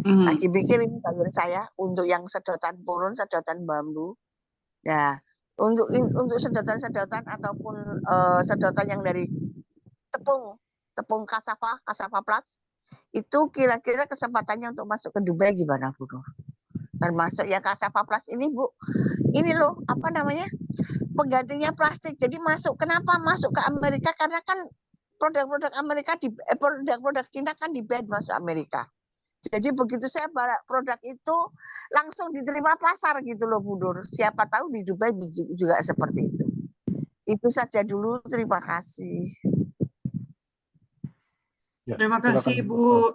Lagi pikir ini bayar saya untuk yang sedotan purun, sedotan bambu. Nah, untuk sedotan-sedotan ataupun sedotan yang dari tepung cassava plus, itu kira-kira kesempatannya untuk masuk ke Dubai gimana, Bu Nur? Termasuk yang cassava plus ini, Bu, ini loh apa namanya, penggantinya plastik. Jadi kenapa masuk ke Amerika? Karena kan produk-produk Amerika produk-produk Cina kan di-ban masuk Amerika. Jadi begitu saya bawa produk itu langsung diterima pasar gitu loh, Bu Nur. Siapa tahu di Dubai juga seperti itu. Itu saja dulu, terima kasih. Ya, terima kasih Bu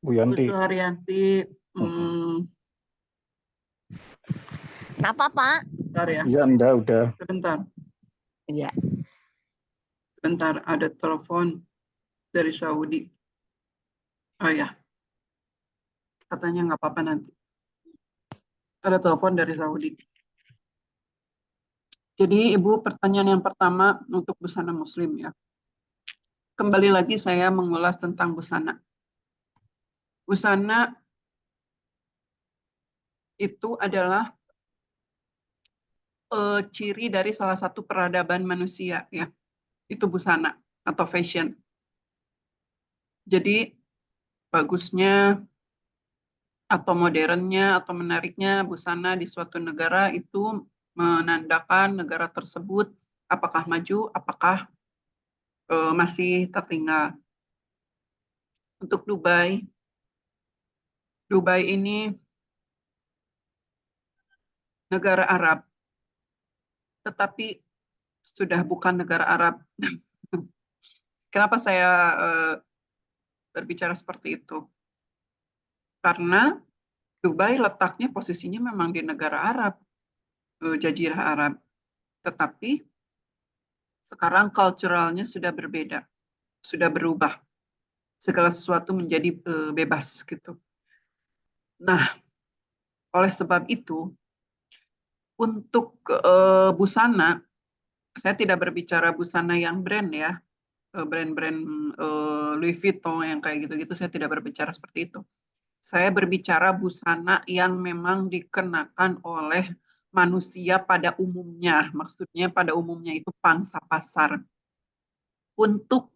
Yanti. Bu Haryanti. Kenapa Pak? Bentar ya. Iya, udah. Sebentar. Iya. Bentar, ada telepon dari Saudi. Oh ya. Katanya nggak apa-apa nanti. Ada telepon dari Saudi. Jadi Ibu, pertanyaan yang pertama untuk busana muslim ya. Kembali lagi saya mengulas tentang busana. Busana itu adalah ciri dari salah satu peradaban manusia ya. Itu busana atau fashion. Jadi bagusnya atau modernnya atau menariknya busana di suatu negara itu menandakan negara tersebut apakah maju, apakah masih tertinggal. Untuk Dubai ini negara Arab, tetapi sudah bukan negara Arab. Kenapa saya berbicara seperti itu? Karena Dubai letaknya posisinya memang di negara Arab, Jazirah Arab. Tetapi sekarang culturalnya sudah berbeda, sudah berubah. Segala sesuatu menjadi bebas gitu. Nah, oleh sebab itu, untuk busana, saya tidak berbicara busana yang brand ya, brand-brand Louis Vuitton yang kayak gitu-gitu, saya tidak berbicara seperti itu. Saya berbicara busana yang memang dikenakan oleh manusia pada umumnya, maksudnya pada umumnya itu pangsa pasar. Untuk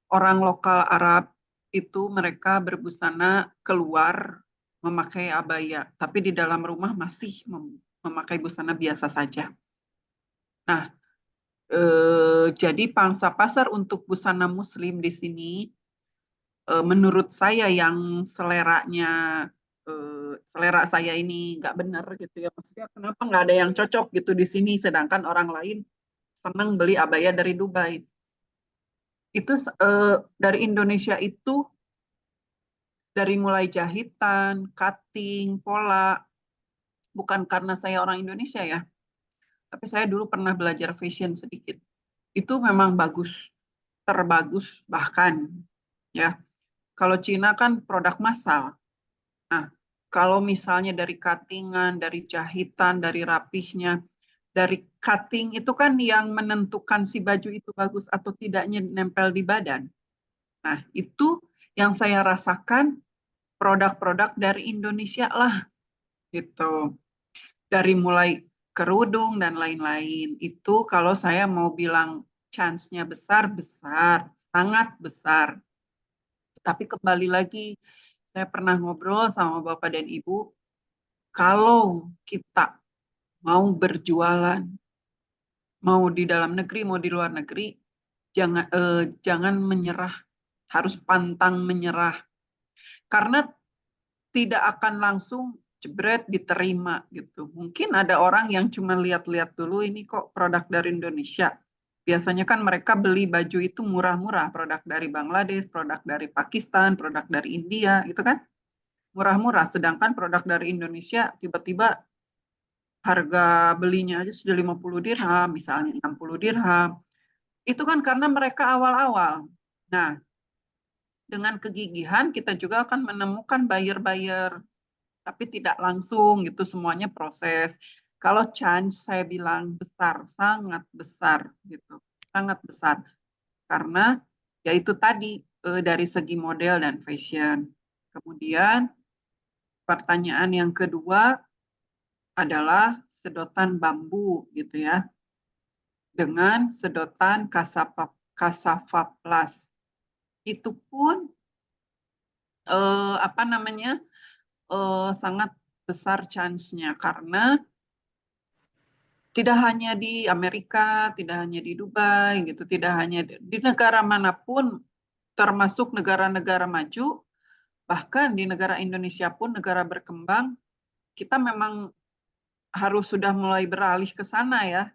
orang lokal Arab itu mereka berbusana keluar memakai abaya, tapi di dalam rumah masih memakai busana biasa saja. Nah, jadi pangsa pasar untuk busana muslim di sini, menurut saya yang seleranya selera saya ini nggak benar gitu ya. Maksudnya kenapa nggak ada yang cocok gitu di sini, sedangkan orang lain senang beli abaya dari Dubai. Itu dari Indonesia itu dari mulai jahitan, cutting, pola, bukan karena saya orang Indonesia ya, tapi saya dulu pernah belajar fashion sedikit. Itu memang bagus, terbagus bahkan ya. Kalau Cina kan produk massal. Nah, kalau misalnya dari cuttingan, dari jahitan, dari rapihnya, dari cutting itu kan yang menentukan si baju itu bagus atau tidaknya nempel di badan. Nah, itu yang saya rasakan produk-produk dari Indonesia lah gitu. Dari mulai kerudung dan lain-lain. Itu kalau saya mau bilang chance-nya besar, besar, sangat besar. Tapi kembali lagi, saya pernah ngobrol sama Bapak dan Ibu, kalau kita mau berjualan, mau di dalam negeri, mau di luar negeri, jangan menyerah, harus pantang menyerah. Karena tidak akan langsung jebret diterima gitu. Mungkin ada orang yang cuma lihat-lihat dulu ini kok produk dari Indonesia. Biasanya kan mereka beli baju itu murah-murah, produk dari Bangladesh, produk dari Pakistan, produk dari India, itu kan murah-murah. Sedangkan produk dari Indonesia tiba-tiba harga belinya aja sudah 50 dirham, misalnya 60 dirham. Itu kan karena mereka awal-awal. Nah, dengan kegigihan kita juga akan menemukan buyer-buyer, tapi tidak langsung gitu, semuanya proses. Kalau chance saya bilang besar, sangat besar gitu, sangat besar. Karena ya itu tadi dari segi model dan fashion. Kemudian pertanyaan yang kedua adalah sedotan bambu gitu ya, dengan sedotan Cassava Plus. Itu pun apa namanya sangat besar chance-nya karena tidak hanya di Amerika, tidak hanya di Dubai gitu, tidak hanya di negara manapun, termasuk negara-negara maju, bahkan di negara Indonesia pun negara berkembang, kita memang harus sudah mulai beralih ke sana ya,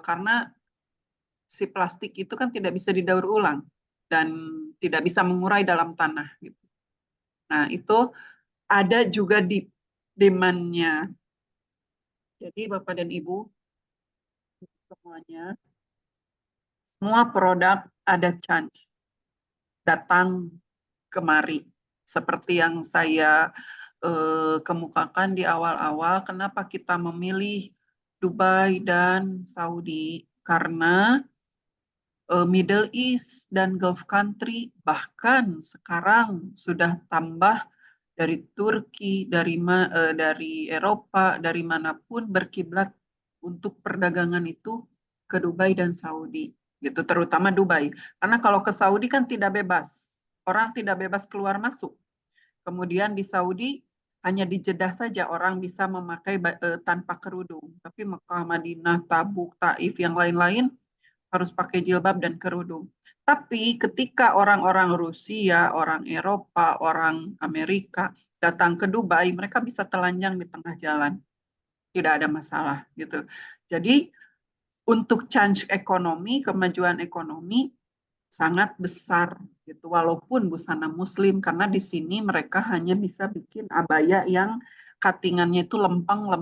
karena si plastik itu kan tidak bisa didaur ulang dan tidak bisa mengurai dalam tanah gitu. Nah, itu ada juga di demand-nya. Jadi Bapak dan Ibu semuanya, semua produk ada chance datang kemari. Seperti yang saya kemukakan di awal-awal, kenapa kita memilih Dubai dan Saudi? Karena Middle East dan Gulf country bahkan sekarang sudah tambah dari Turki, dari Eropa, dari manapun berkiblat untuk perdagangan itu ke Dubai dan Saudi, gitu. Terutama Dubai, karena kalau ke Saudi kan tidak bebas, orang tidak bebas keluar masuk. Kemudian di Saudi hanya di Jeddah saja orang bisa memakai tanpa kerudung, tapi Mekah, Madinah, Tabuk, Taif, yang lain-lain harus pakai jilbab dan kerudung. Tapi ketika orang-orang Rusia, orang Eropa, orang Amerika datang ke Dubai, mereka bisa telanjang di tengah jalan. Tidak ada masalah gitu. Jadi untuk chance ekonomi, kemajuan ekonomi sangat besar gitu. Walaupun busana muslim, karena di sini mereka hanya bisa bikin abaya yang cuttingannya itu lempeng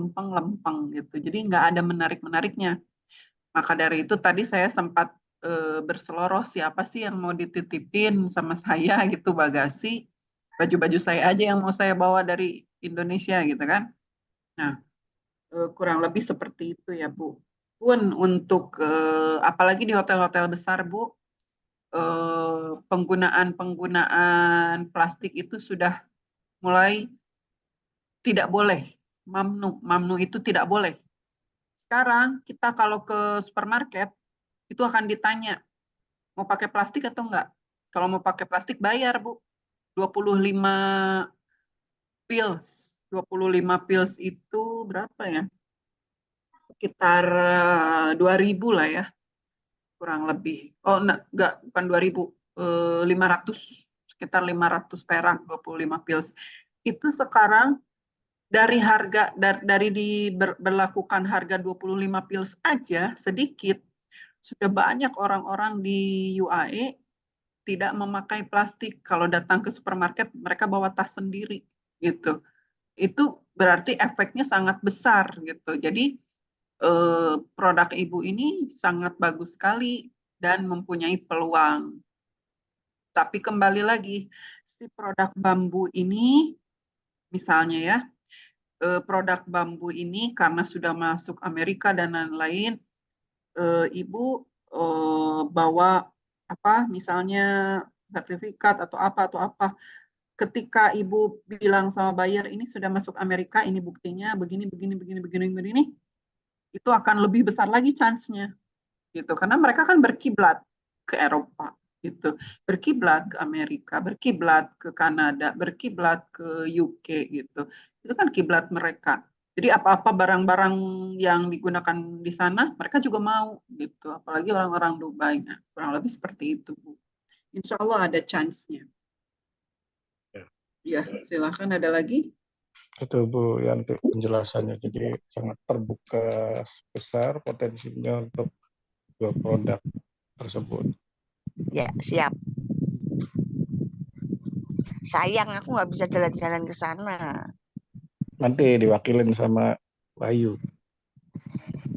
gitu. Jadi nggak ada menarik-menariknya. Maka dari itu tadi saya sempat berseloroh siapa sih yang mau dititipin sama saya gitu, bagasi, baju-baju saya aja yang mau saya bawa dari Indonesia gitu kan. Nah, kurang lebih seperti itu ya Bu. Pun untuk apalagi di hotel-hotel besar Bu, penggunaan plastik itu sudah mulai tidak boleh. Mamnu itu tidak boleh. Sekarang kita kalau ke supermarket itu akan ditanya mau pakai plastik atau enggak. Kalau mau pakai plastik bayar, Bu. 25 pils. 25 pils itu berapa ya? Sekitar 2.000 lah ya. Kurang lebih. Oh, enggak, bukan 2.000. 500. sekitar 500 perak, 25 pils. Itu sekarang dari harga dari diberlakukan harga 25 pils aja sedikit, sudah banyak orang-orang di UAE tidak memakai plastik. Kalau datang ke supermarket, mereka bawa tas sendiri gitu. Itu berarti efeknya sangat besar gitu. Jadi produk Ibu ini sangat bagus sekali dan mempunyai peluang. Tapi kembali lagi, si produk bambu ini, misalnya ya, produk bambu ini karena sudah masuk Amerika dan lain-lain, Ibu bawa apa, misalnya sertifikat atau apa. Ketika Ibu bilang sama buyer ini sudah masuk Amerika, ini buktinya begini, itu akan lebih besar lagi chance-nya gitu, karena mereka kan berkiblat ke Eropa gitu, berkiblat ke Amerika, berkiblat ke Kanada, berkiblat ke UK gitu, itu kan kiblat mereka. Jadi apa-apa barang-barang yang digunakan di sana mereka juga mau gitu, apalagi orang-orang Dubai. Nah, kurang lebih seperti itu, Bu. Insya Allah ada chance-nya. Ya, silakan, ada lagi. Itu Bu Yanti penjelasannya, jadi sangat terbuka besar potensinya untuk dua produk tersebut. Ya, siap. Sayang aku nggak bisa jalan-jalan ke sana. Nanti diwakilin sama Bayu,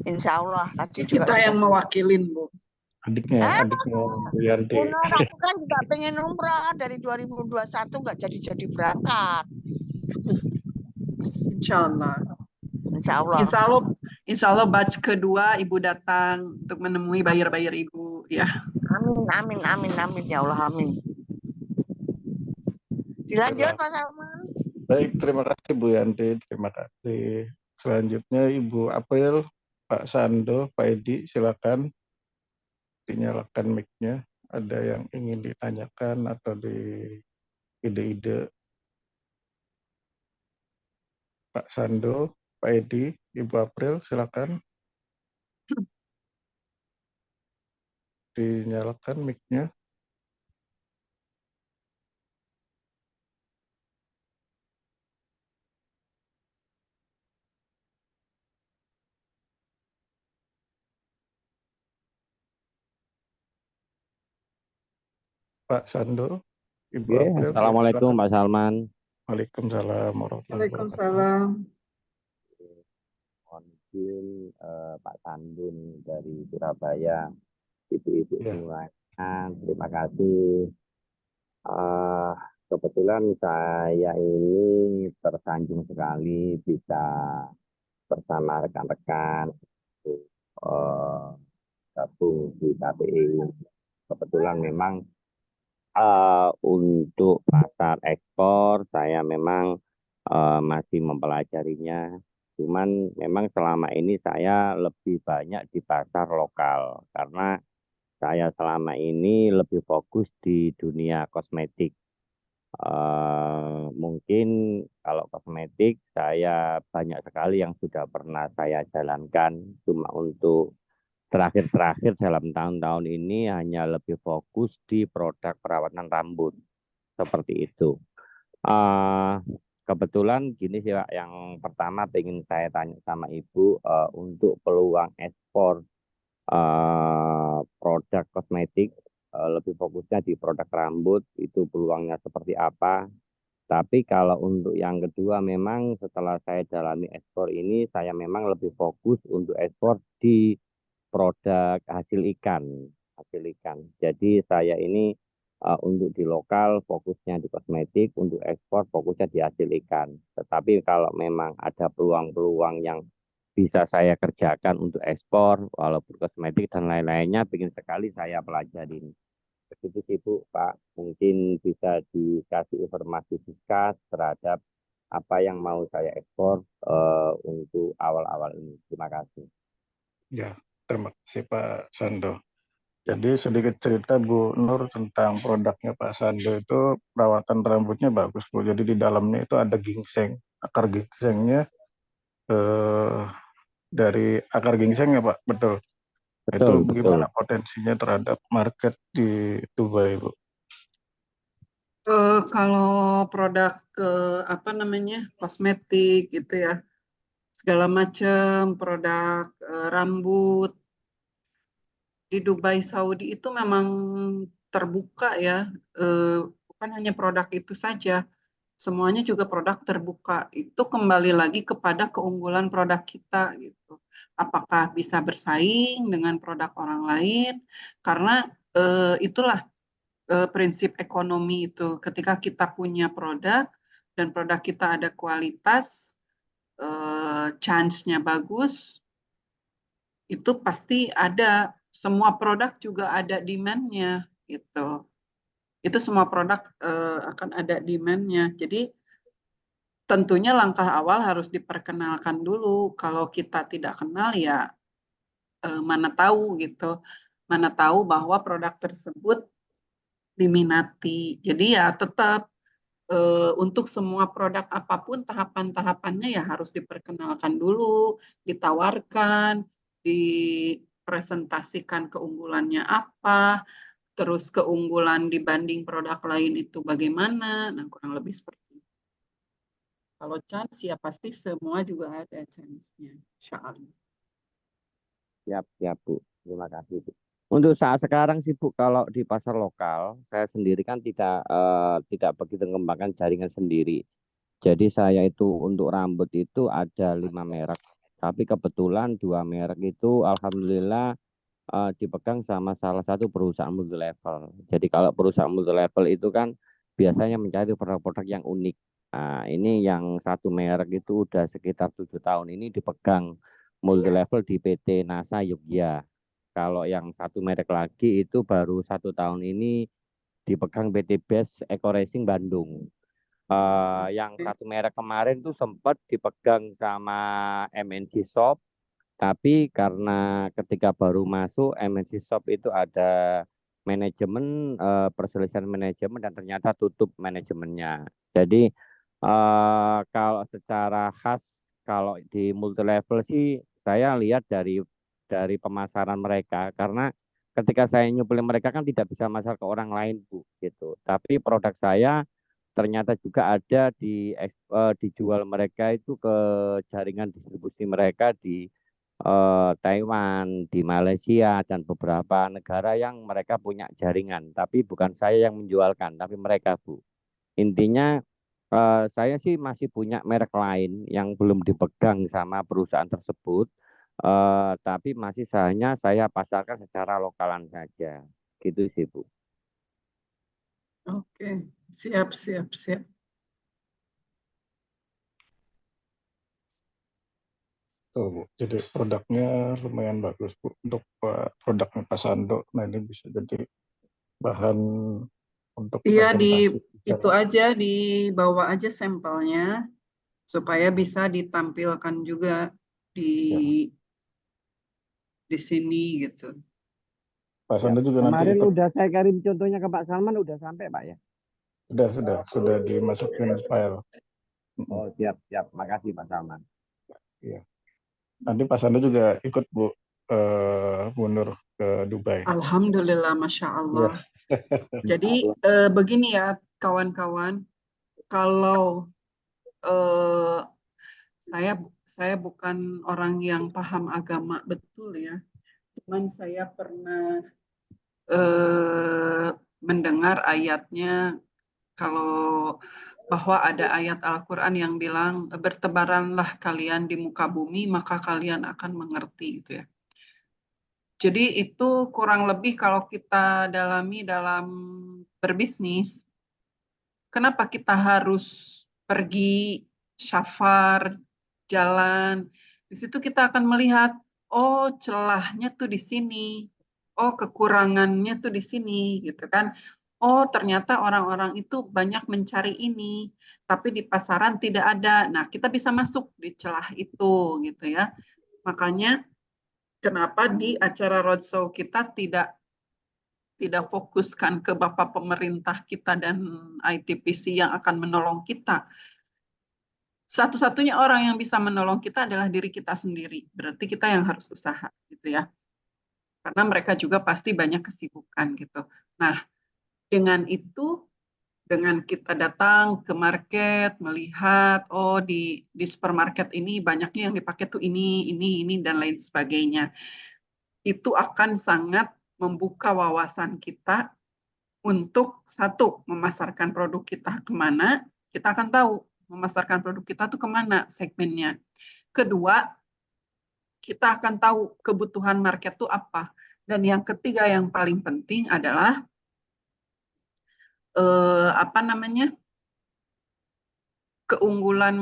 Insya Allah. Tadi juga Kita sudah. yang mewakilin, Bu. adiknya Bu Yanti. Benar, aku kan juga pengen umrah dari 2021 nggak jadi berangkat. Insya Allah. Insya Allah. Insya Allah batch kedua Ibu datang untuk menemui buyer-buyer Ibu. Ya. Amin ya Allah, amin. Dilanjut Pak Salman. Baik, terima kasih Bu Yanti, terima kasih. Selanjutnya Ibu April, Pak Sando, Pak Edi, silakan dinyalakan mic-nya. Ada yang ingin ditanyakan atau di ide-ide. Pak Sando, Pak Edi, Ibu April, silakan dinyalakan mic-nya. Pak Sando, Ibu April. Assalamualaikum Pak Salman. Waalaikumsalam warahmatullahi wabarakatuh. Waalaikumsalam. Mohon izin Pak Sandun dari Surabaya, ibu-ibu semuanya, terima kasih. Kebetulan saya ini tersanjung sekali bisa bersama rekan-rekan gabung di KPI. Kebetulan memang untuk pasar ekspor saya memang masih mempelajarinya. Cuman memang selama ini saya lebih banyak di pasar lokal karena saya selama ini lebih fokus di dunia kosmetik. Mungkin kalau kosmetik saya banyak sekali yang sudah pernah saya jalankan. Cuma untuk terakhir-terakhir dalam tahun-tahun ini hanya lebih fokus di produk perawatan rambut seperti itu. Kebetulan gini sih Pak, yang pertama ingin saya tanya sama Ibu untuk peluang ekspor produk kosmetik, lebih fokusnya di produk rambut, itu peluangnya seperti apa. Tapi kalau untuk yang kedua memang setelah saya dalami ekspor ini, saya memang lebih fokus untuk ekspor di produk hasil ikan. Jadi saya ini untuk di lokal fokusnya di kosmetik, untuk ekspor fokusnya di hasil ikan. Tetapi kalau memang ada peluang-peluang yang bisa saya kerjakan untuk ekspor, walaupun kosmetik dan lain-lainnya, ingin sekali saya pelajarin. Begitu sih Bu, Pak. Mungkin bisa dikasih informasi singkat terhadap apa yang mau saya ekspor untuk awal-awal ini. Terima kasih. Ya, terima kasih Pak Sando. Jadi sedikit cerita Bu Nur tentang produknya Pak Sando itu perawatan rambutnya bagus Bu. Jadi di dalamnya itu ada ginseng, akar ginsengnya dari akar ginseng ya Pak, betul. Betul, Itu gimana potensinya terhadap market di Dubai Bu? Kalau produk apa namanya kosmetik gitu ya, segala macam produk rambut di Dubai Saudi itu memang terbuka ya, bukan hanya produk itu saja, semuanya juga produk terbuka. Itu kembali lagi kepada keunggulan produk kita gitu. Apakah bisa bersaing dengan produk orang lain? Karena itulah prinsip ekonomi itu. Ketika kita punya produk dan produk kita ada kualitas, chance-nya bagus, itu pasti ada. Semua produk juga ada demand-nya gitu. Itu semua produk akan ada demand-nya. Jadi tentunya langkah awal harus diperkenalkan dulu. Kalau kita tidak kenal ya mana tahu gitu. Mana tahu bahwa produk tersebut diminati. Jadi ya tetap untuk semua produk apapun tahapan-tahapannya ya harus diperkenalkan dulu, ditawarkan, dipresentasikan keunggulannya apa, terus keunggulan dibanding produk lain itu bagaimana. Nah, kurang lebih seperti itu. Kalau chance ya pasti semua juga ada chance-nya, insya Allah. Siap, siap Bu. Terima kasih Bu. Untuk saat sekarang sih Bu, kalau di pasar lokal, saya sendiri kan tidak begitu mengembangkan jaringan sendiri. Jadi saya itu untuk rambut itu ada 5 merek. Tapi kebetulan 2 merek itu alhamdulillah dipegang sama salah satu perusahaan multi level. Jadi kalau perusahaan multi level itu kan biasanya mencari produk-produk yang unik. Nah, ini yang 1 merek itu udah sekitar 7 tahun ini dipegang multi level di PT NASA Yogyakarta. Kalau yang 1 merek lagi itu baru 1 tahun ini dipegang PT Best Eco Racing Bandung. Yang 1 merek kemarin tuh sempat dipegang sama MNC Shop, tapi karena ketika baru masuk MNC Shop itu ada manajemen perselisihan manajemen dan ternyata tutup manajemennya. Jadi kalau secara khas kalau di multi level sih saya lihat dari pemasaran mereka, karena ketika saya nyuplin mereka kan tidak bisa masuk ke orang lain Bu gitu. Tapi produk saya ternyata juga ada dijual mereka itu ke jaringan distribusi mereka di Taiwan, di Malaysia dan beberapa negara yang mereka punya jaringan. Tapi bukan saya yang menjualkan, tapi mereka Bu. Intinya saya sih masih punya merek lain yang belum dipegang sama perusahaan tersebut, tapi masih hanya saya pasarkan secara lokalan saja. Gitu sih Bu. Oke, siap, siap, siap. Tuh, Bu. Jadi produknya lumayan bagus Bu. Untuk produknya Pak Sando, nah ini bisa jadi bahan untuk Iya, presentasi. itu aja dibawa aja sampelnya supaya bisa ditampilkan juga di Ya. di sini gitu. Pak Sando juga nanti Kemarin ikut. udah saya kirim contohnya ke Pak Salman, udah sampai Pak ya? Sudah dimasukin file. Oh siap, siap. Makasih Pak Salman. Iya. Nanti Pak Sando juga ikut Bu, Bu Nur ke Dubai. Alhamdulillah, Masya Allah. Jadi begini ya kawan-kawan, kalau saya bukan orang yang paham agama betul ya, cuman saya pernah mendengar ayatnya kalau bahwa ada ayat Al-Quran yang bilang bertebaranlah kalian di muka bumi maka kalian akan mengerti gitu ya. Jadi itu kurang lebih kalau kita dalami dalam berbisnis, kenapa kita harus pergi syafar, jalan. Di situ kita akan melihat, oh celahnya tuh di sini, oh kekurangannya tuh di sini, gitu kan. Oh ternyata orang-orang itu banyak mencari ini, tapi di pasaran tidak ada. Nah kita bisa masuk di celah itu, gitu ya. Makanya kenapa di acara roadshow kita tidak fokuskan ke Bapak pemerintah kita dan ITPC yang akan menolong kita. Satu-satunya orang yang bisa menolong kita adalah diri kita sendiri. Berarti kita yang harus usaha gitu ya. Karena mereka juga pasti banyak kesibukan gitu. Nah, dengan itu dengan kita datang ke market, melihat, oh di supermarket ini banyaknya yang dipakai tuh ini, dan lain sebagainya. Itu akan sangat membuka wawasan kita untuk satu, memasarkan produk kita kemana, kita akan tahu memasarkan produk kita tuh kemana segmennya. Kedua, kita akan tahu kebutuhan market tuh apa. Dan yang ketiga yang paling penting adalah keunggulan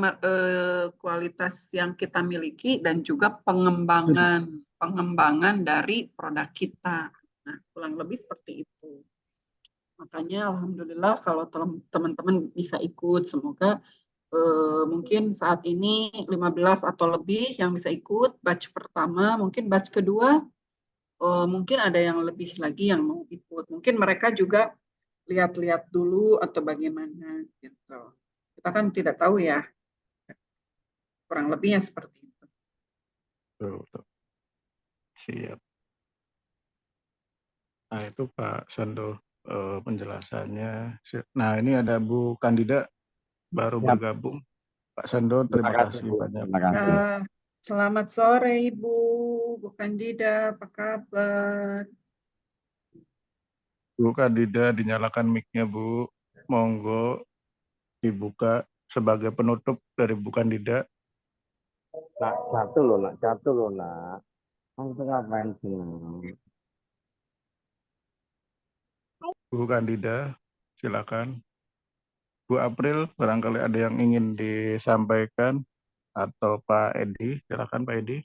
kualitas yang kita miliki dan juga pengembangan dari produk kita. Nah, kurang lebih seperti itu. Makanya alhamdulillah kalau teman-teman bisa ikut, semoga mungkin saat ini 15 atau lebih yang bisa ikut batch pertama, mungkin batch kedua mungkin ada yang lebih lagi yang mau ikut. Mungkin mereka juga lihat-lihat dulu atau bagaimana gitu. Kita kan tidak tahu ya. Kurang lebihnya seperti itu. Betul. Siap. Nah, itu Pak Sando penjelasannya. Nah, ini ada Bu Kandida baru Siap. bergabung. Pak Sando, terima kasih Bu. banyak. Terima kasih. Selamat sore Ibu, Bu Kandida, apa kabar? Bu Kandida, dinyalakan mic-nya Bu. Monggo dibuka sebagai penutup dari Bu Kandida. Nak, jatuh loh, nak. Kamu tuh ngapain sih, nak? Bu Kandida, silakan. Bu April, barangkali ada yang ingin disampaikan, atau Pak Edi, silakan Pak Edi.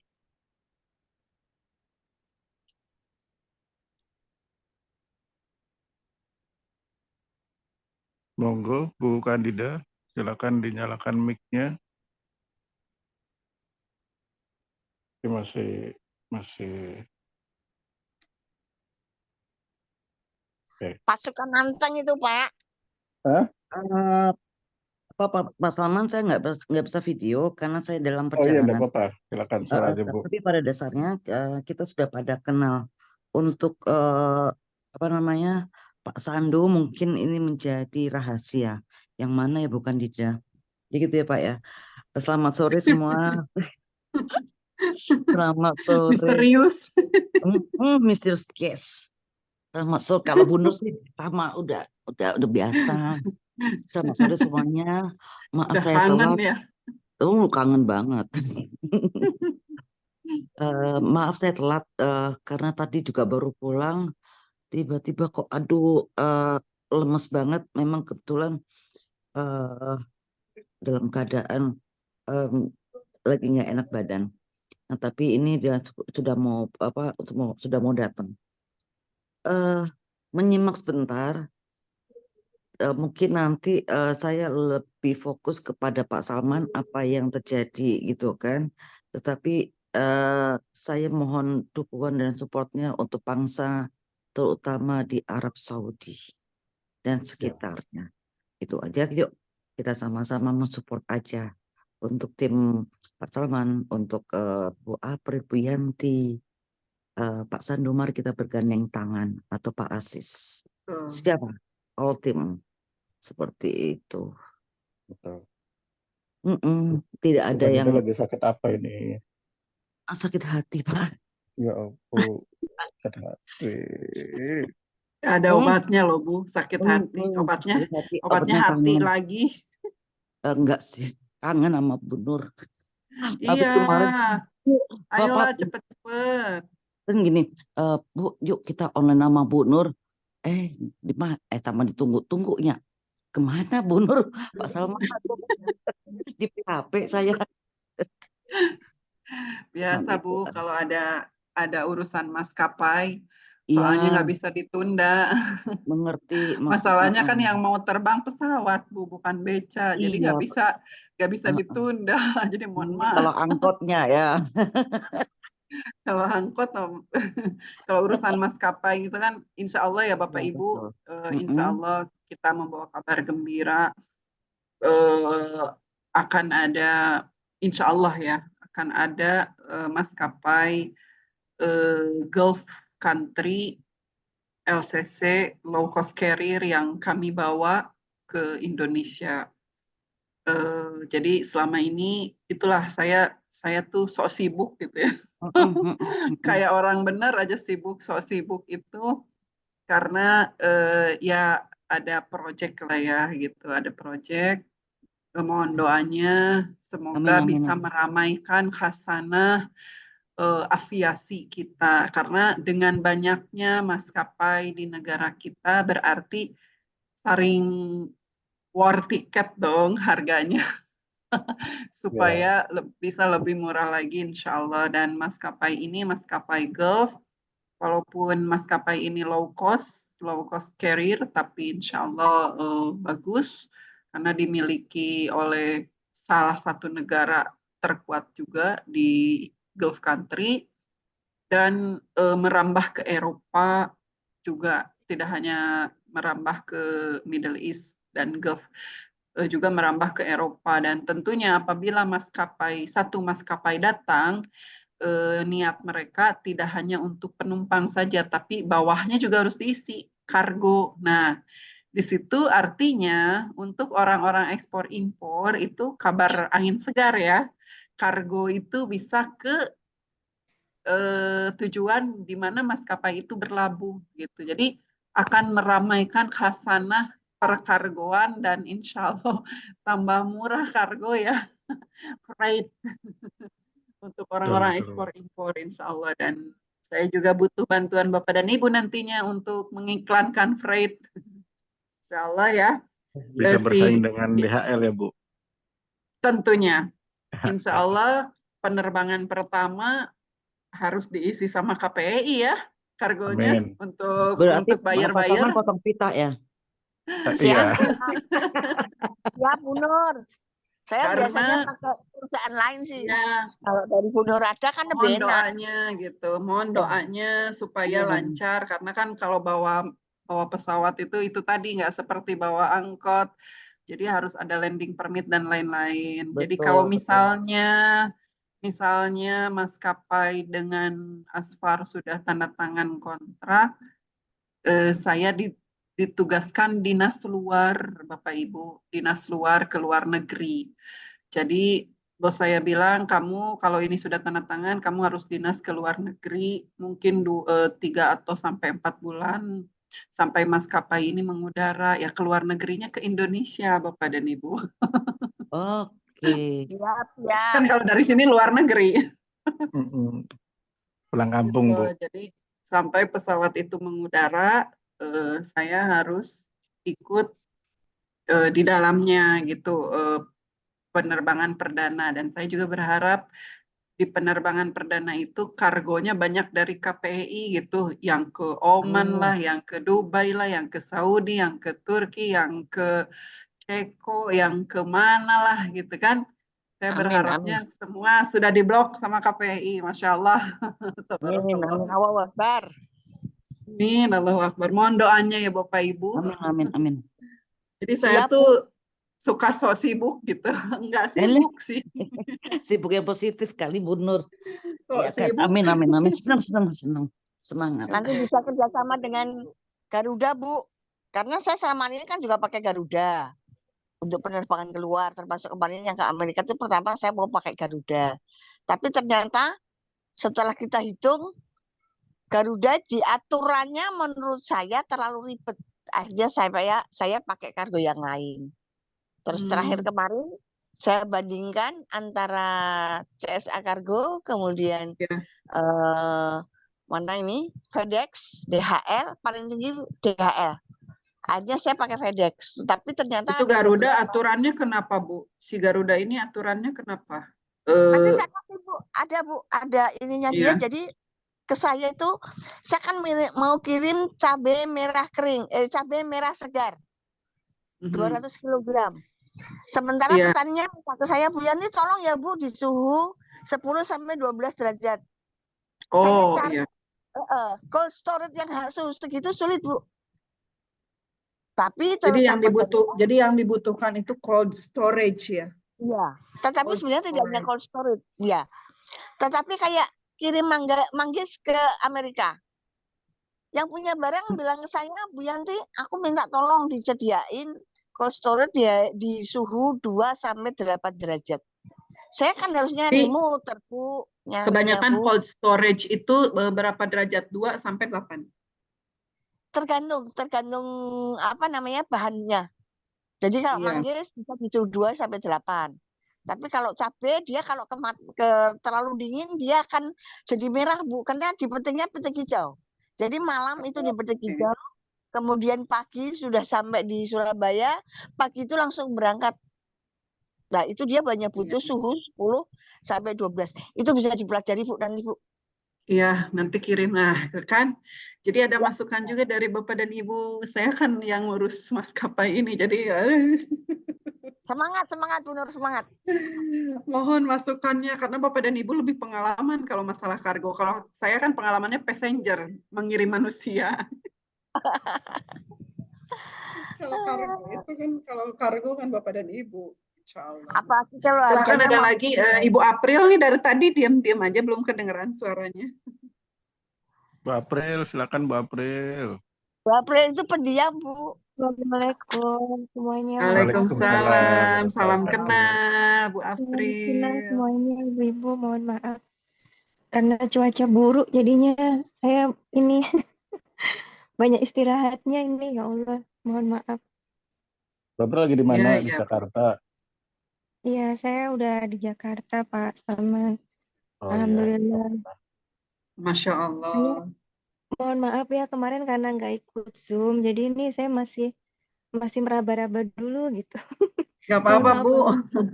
Monggo, Bu Kandida, silakan dinyalakan mic-nya. Masih. Oke. Pasukan Anteng itu, Pak. Hah? Pak Salman, saya nggak bisa video karena saya dalam Oh iya, perjalanan. enggak apa-apa. Silakan suara aja, Bu. Tapi pada dasarnya kita sudah pada kenal. Untuk Pak Sando mungkin ini menjadi rahasia. Yang mana ya bukan Dida. Jadi gitu ya Pak ya. Selamat sore semua. Selamat sore. Misterius. Misterius guys. Selamat sore. Kalau Bu Nur sih sama udah biasa. Selamat sore semuanya. Maaf Udah saya kangen telat. ya. Kangen banget. Maaf saya telat karena tadi juga baru pulang. Tiba-tiba kok aduh lemes banget. Memang kebetulan dalam keadaan lagi nggak enak badan. Nah, tapi ini dia sudah mau datang. Menyimak sebentar. Mungkin nanti saya lebih fokus kepada Pak Salman apa yang terjadi gitu kan. Tetapi saya mohon dukungan dan supportnya untuk bangsa terutama di Arab Saudi dan sekitarnya. Itu aja, yuk kita sama-sama mensupport aja untuk tim Pak Salman, untuk Bu April, Bu Yanti, Pak Sandomar, kita bergandeng tangan, atau Pak Asis. Siapa? All team. Seperti itu. Betul. Tidak ada yang lagi sakit apa ini? Sakit hati, Pak. Ya ampun, sakit hati. Ada obatnya loh Bu, sakit hati. Obatnya hati lagi. Enggak sih, kangen sama Bu Nur. Iya, kemarin, ayolah cepet-cepet. Kan gini, Bu, yuk kita online sama Bu Nur. Taman ditunggu-tunggunya. Kemana Bu Nur? Pak Salman di PHP saya. Biasa Bu, kalau ada urusan maskapai, soalnya nggak bisa ditunda. Mengerti. Masalahnya kan yang mau terbang pesawat Bu, bukan beca, jadi nggak bisa ditunda. Jadi mohon maaf. Kalau angkotnya ya. Kalau angkot, kalau urusan maskapai itu kan, insya Allah ya Bapak Ibu, insya Allah kita membawa kabar gembira. Akan ada, insya Allah ya, akan ada maskapai Gulf country LCC low cost carrier yang kami bawa ke Indonesia. Jadi selama ini itulah saya tuh sok sibuk gitu ya. Kayak orang benar aja sibuk, sok sibuk itu karena ya ada proyek lah ya gitu, ada proyek. Mohon doanya semoga Amin, amin, bisa amin. meramaikan khasanah aviasi kita karena dengan banyaknya maskapai di negara kita berarti saring war tiket dong harganya supaya bisa lebih murah lagi insya Allah. Dan maskapai ini maskapai Gulf, walaupun maskapai ini low cost carrier, tapi insya Allah bagus karena dimiliki oleh salah satu negara terkuat juga di Gulf country dan merambah ke Eropa juga, tidak hanya merambah ke Middle East dan Gulf, juga merambah ke Eropa. Dan tentunya apabila satu maskapai datang, niat mereka tidak hanya untuk penumpang saja, tapi bawahnya juga harus diisi kargo. Nah, di situ artinya untuk orang-orang ekspor impor itu kabar angin segar ya. Kargo itu bisa ke tujuan di mana maskapai itu berlabuh gitu. Jadi akan meramaikan khasanah perkargoan dan insya Allah tambah murah kargo ya, freight untuk orang-orang ekspor impor insya Allah. Dan saya juga butuh bantuan Bapak dan Ibu nantinya untuk mengiklankan freight. Insya Allah ya. Bisa bersaing dengan DHL ya Bu? Tentunya. Insya Allah penerbangan pertama harus diisi sama KPI ya kargonya. Amin. Berarti untuk Pak bayar-bayar. Salman potong pita ya? Iya. Ya, Bu Nur. Saya Karena- biasanya pakai perusahaan lain sih. Ya, Kalau dari Bu Nur ada kan mohon lebih enak. doanya gitu. Mohon doanya supaya Iya. lancar karena kan kalau bawa pesawat itu tadi nggak seperti bawa angkot. Jadi harus ada landing permit dan lain-lain. Jadi Betul, kalau betul. misalnya maskapai dengan Asfar sudah tanda tangan kontrak, saya ditugaskan dinas luar, Bapak Ibu, dinas luar ke luar negeri. Jadi bos saya bilang, kamu kalau ini sudah tanda tangan, kamu harus dinas ke luar negeri, mungkin 3 atau sampai 4 bulan, sampai maskapai ini mengudara, ya ke luar negerinya ke Indonesia, Bapak dan Ibu. Oke. Siap. Kan kalau dari sini luar negeri. Pulang kampung Bu. Jadi sampai pesawat itu mengudara, saya harus ikut di dalamnya gitu, penerbangan perdana. Dan saya juga berharap di penerbangan perdana itu kargonya banyak dari KPI gitu, yang ke Oman lah, yang ke Dubai lah, yang ke Saudi, yang ke Turki, yang ke Ceko, yang ke mana lah gitu kan. Saya berharapnya semua sudah diblok sama KPI, Masya Allah. Amin, Allahu Akbar. Amin, Allahu Akbar. Mohon doanya ya Bapak Ibu. Amin, amin, amin. Jadi saya tuh suka sok sibuk gitu. Enggak sibuk sih. Sibuk yang positif kali Bu Nur. Sok Ya kan? sibuk. Amin, amin, amin. Senang. Semangat. Nanti bisa kerjasama dengan Garuda, Bu. Karena saya selama ini kan juga pakai Garuda untuk penerbangan keluar, termasuk kemarin yang ke Amerika itu pertama saya mau pakai Garuda. Tapi ternyata setelah kita hitung, Garuda diaturannya menurut saya terlalu ribet. Akhirnya saya pakai kargo yang lain. Terus terakhir kemarin saya bandingkan antara CSA Cargo, kemudian mana ini FedEx, DHL, paling tinggi DHL. Akhirnya saya pakai FedEx, tapi ternyata itu Garuda aturannya kenapa Bu? Si Garuda ini aturannya kenapa? Nanti Bu, ada ininya dia. Iya. Jadi ke saya itu saya kan mau kirim cabai merah kering, cabai merah segar 200 kg. Sementara petaninya kata saya, Bu Yani tolong ya Bu di suhu 10 sampai 12 derajat. Saya cari cold storage yang suhu segitu sulit Bu. Tapi jadi yang dibutuhkan itu cold storage ya. Iya, tetapi sebenarnya tidak hanya cold storage, ya. Tetapi kayak kirim manggis ke Amerika. Yang punya barang bilang ke saya, Bu Yanti, aku minta tolong disediain cold storage ya di suhu 2 sampai 8 derajat. Saya kan harus nyari Tapi muter, Bu. Nyarinya, kebanyakan Bu. cold storage itu berapa derajat? 2 sampai 8. Tergantung apa namanya bahannya. Jadi kalau Iya. manggis bisa di suhu 2 sampai 8. Tapi kalau cabai dia kalau terlalu dingin dia akan jadi merah, Bu. Karena di petiknya petik hijau. Jadi malam itu di petik Oke. hijau, kemudian pagi sudah sampai di Surabaya, pagi itu langsung berangkat. Nah, itu dia banyak butuh Iya. suhu 10 sampai 12. Itu bisa dipelajari, Bu, nanti, Bu. Iya, nanti kirim. Nah, kan. Jadi ada Ya. masukan juga dari Bapak dan Ibu. Saya kan yang ngurus maskapai ini. Jadi Semangat, Bu Nur, semangat. mohon masukannya karena Bapak dan Ibu lebih pengalaman kalau masalah kargo. Kalau saya kan pengalamannya passenger, mengirim manusia. Kalau kargo kan Bapak dan Ibu. Insya Allah. Apalagi kalau Silakan harganya ada lagi Ibu April nih dari tadi diam-diam aja belum kedengeran suaranya. Bu April, silakan Bu April. Bu April itu pendiam, Bu. Assalamualaikum semuanya. Waalaikumsalam. Salam warahmatullahi kenal Bu Waalaikumsalam April. semuanya, ibu-ibu. Mohon maaf karena cuaca buruk, jadinya saya ini banyak istirahatnya ini. Ya Allah, mohon maaf. Bu April lagi di mana? Di Iya, Bu. Jakarta. Iya, saya udah di Jakarta, Pak Salman. Oh iya. Alhamdulillah. Masya Saya Allah. mohon maaf ya kemarin karena nggak ikut Zoom, jadi ini saya masih meraba-raba dulu gitu. Gak Mohon apa-apa, maaf Bu. banget.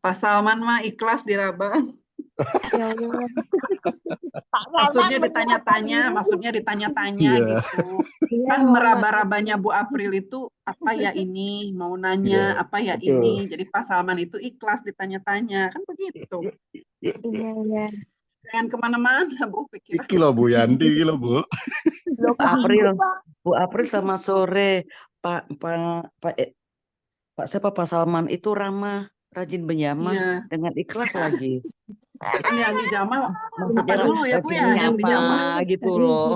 Pak Salman mah ikhlas diraba. Ya Allah. Pak Maksudnya Salman ditanya-tanya, maksudnya ditanya-tanya Iya. gitu. Iya, Kan mohon maaf. meraba-rabanya Bu April itu apa ya ini, mau nanya Iya, apa ya betul. ini. Jadi Pak Salman itu ikhlas ditanya-tanya, kan begitu. Iya. Jangan kemana-mana, Bu, pikiran. Iki loh Bu Yanti, iki loh Bu. Loh, Bu April, Pak. Bu April sama sore Pak siapa Pak Salman itu ramah, rajin menyamah Iya. dengan ikhlas lagi. Kan yang dijamah Maksudnya apa dulu ya Bu rajin ya yang dijamah. menyapa gitu loh.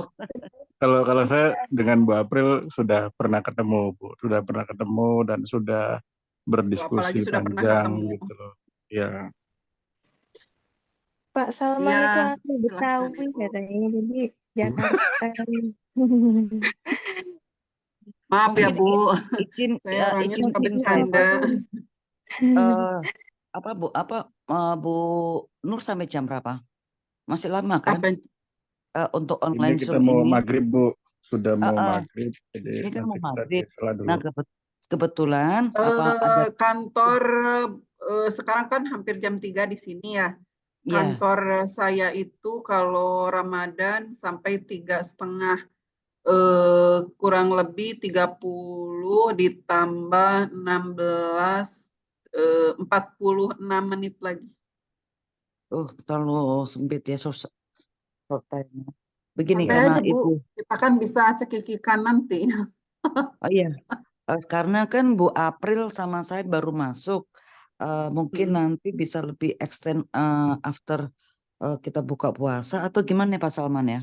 Kalau saya dengan Bu April sudah pernah ketemu Bu, sudah pernah ketemu dan sudah berdiskusi Apalagi sudah pernah panjang ketemu. gitu loh. Ya. Pak Salman Iya, itu asli silahkan, Betawi Ibu. katanya, jadi Jakarta. Maaf ya Mungkin Bu, izin saya orangnya izin suka info bercanda. apa Bu Nur sampai jam berapa? Masih lama kan? Apa? Untuk Ini online kita Zoom mau ini. maghrib Bu, sudah mau maghrib, jadi Sini kan mau nanti kita maghrib. salah dulu. Nah kebetulan apa ada Kantor sekarang kan hampir jam 3 di sini ya. ya Kantor saya itu kalau Ramadan sampai 3,5 kurang lebih 30 ditambah 16 46 menit lagi. terlalu sempit ya time-nya. Begini Santai karena aja, Bu. Ibu. Kita kan bisa cekikikan nanti. Oh iya. Karena kan Bu April sama saya baru masuk. Mungkin nanti bisa lebih extend after kita buka puasa atau gimana Pak Salman ya?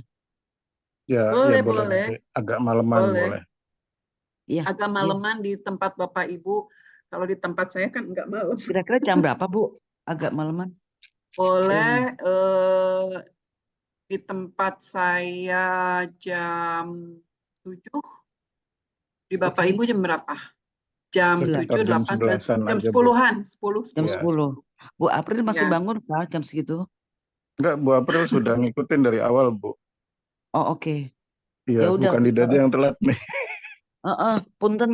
Ya, Boleh, ya boleh boleh. nanti agak maleman boleh. Iya. Agak maleman di tempat Bapak Ibu. Kalau di tempat saya kan enggak malam. Kira-kira jam berapa Bu? Agak maleman. Boleh di tempat saya jam 7. Di Bapak Oke. Ibu jam berapa? Jam Sekitar 7, jam 8, 11-an 9, jam aja, Bu. 10-an. 10. Jam Iya. 10. Bu April masih Ya. bangun Pak jam segitu? Enggak, Bu April sudah ngikutin dari awal Bu. Oh oke. Iya, Ya udah. bukan Dida aja yang telat nih. Punten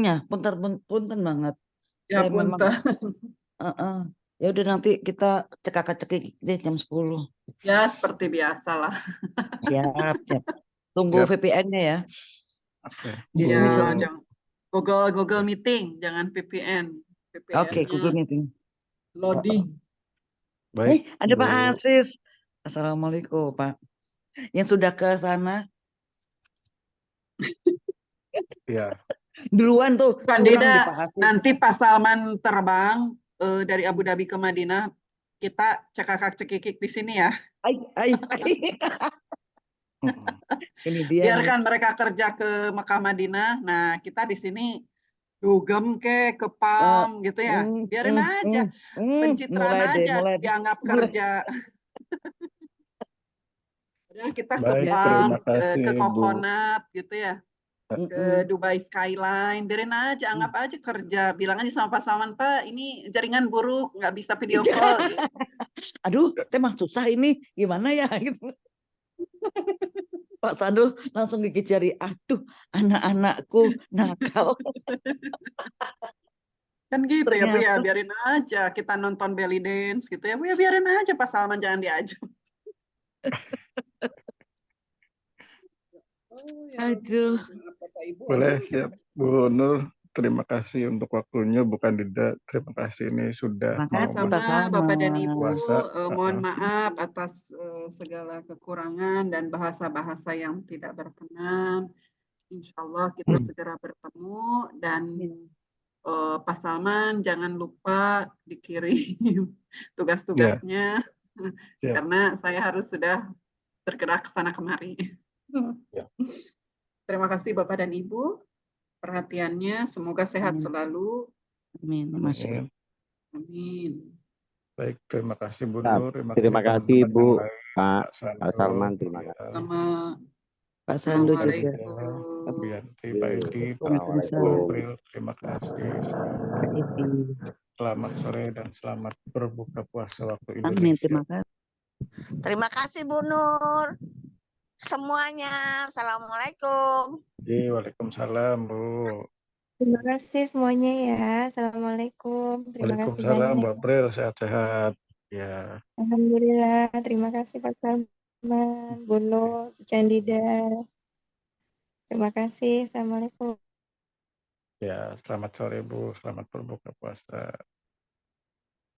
banget. Ya Saya memang punten. ya udah nanti kita cekak-cekik deh jam 10. Ya seperti biasa lah. Siap. Tunggu Siap. VPN-nya ya. Oke. Di Ya, sini jangan Google Meeting, jangan VPN. Oke, Google Meeting. Loading. Baik. Ada Bu. Pak Asis. Assalamualaikum Pak. Yang sudah ke sana Ya. duluan tuh curang di Kandida, Pak Asis. nanti Pak Salman terbang dari Abu Dhabi ke Madinah, kita cekakak-cekikik di sini ya. Ay. Ini dia. Biarkan mereka kerja ke Mekah Madinah. Nah, kita di sini dugem ke Eh, kepam gitu ya. Biarin aja, pencitraan mulai deh, aja mulai deh, dianggap mulai. kerja. Padahal kita ke Baik, Ya, pam, terima kasih ke Bu. Coconut gitu ya, ke mm-mm. Dubai Skyline, biarin aja, anggap aja kerja. Bilang aja sama Pak Salman, Pak, ini jaringan buruk, nggak bisa video call. Gitu. Aduh, emang susah ini, gimana ya gitu. Pak Sandul langsung gigit jari, aduh, anak-anakku nakal. Kan gitu ya Bu ya, Ternyata biarin aja kita nonton belly dance gitu ya Bu ya, biarin aja Pak Salman, jangan diajak. Oh ya aduh, maaf Bapak Ibu, Boleh, aduh siap. Bu Nur, terima kasih untuk waktunya, Bu Kandida. Terima kasih ini sudah mau makasih Pak sama Bapak dan Ibu, berpuasa. mohon maaf atas segala kekurangan dan bahasa-bahasa yang tidak berkenan. Insya Allah kita segera bertemu dan Pak Salman jangan lupa dikirim Ya, tugas-tugasnya siap. karena saya harus sudah bergerak ke sana kemari. Ya. Terima kasih Bapak dan Ibu perhatiannya, semoga sehat Amin. selalu. Amin, Masya Allah. Amin. Baik, terima kasih Bu Ya, Nur, terima kasih teman-teman yang Bu, lain, Pak Pak Salman, Sandul, terima Bu kasih. Ira, Sama Pak Sandu juga. Assalamualaikum. Bu Yanti, Pak Edi, Pak Assalamualaikum. April, terima kasih. Pak Edi. Selamat sore dan selamat berbuka puasa waktu Amin, Indonesia. terima kasih. Terima kasih Bu Nur. Semuanya. Assalamualaikum. Waalaikumsalam, Bu. Terima kasih semuanya ya. Assalamualaikum. Terima kasih Waalaikumsalam, Bu banyak. April, sehat-sehat. Ya, Alhamdulillah. Terima kasih Pak Salman, Bu Nur, Candida. Terima kasih. Assalamualaikum. ya, selamat sore Bu, selamat berbuka puasa.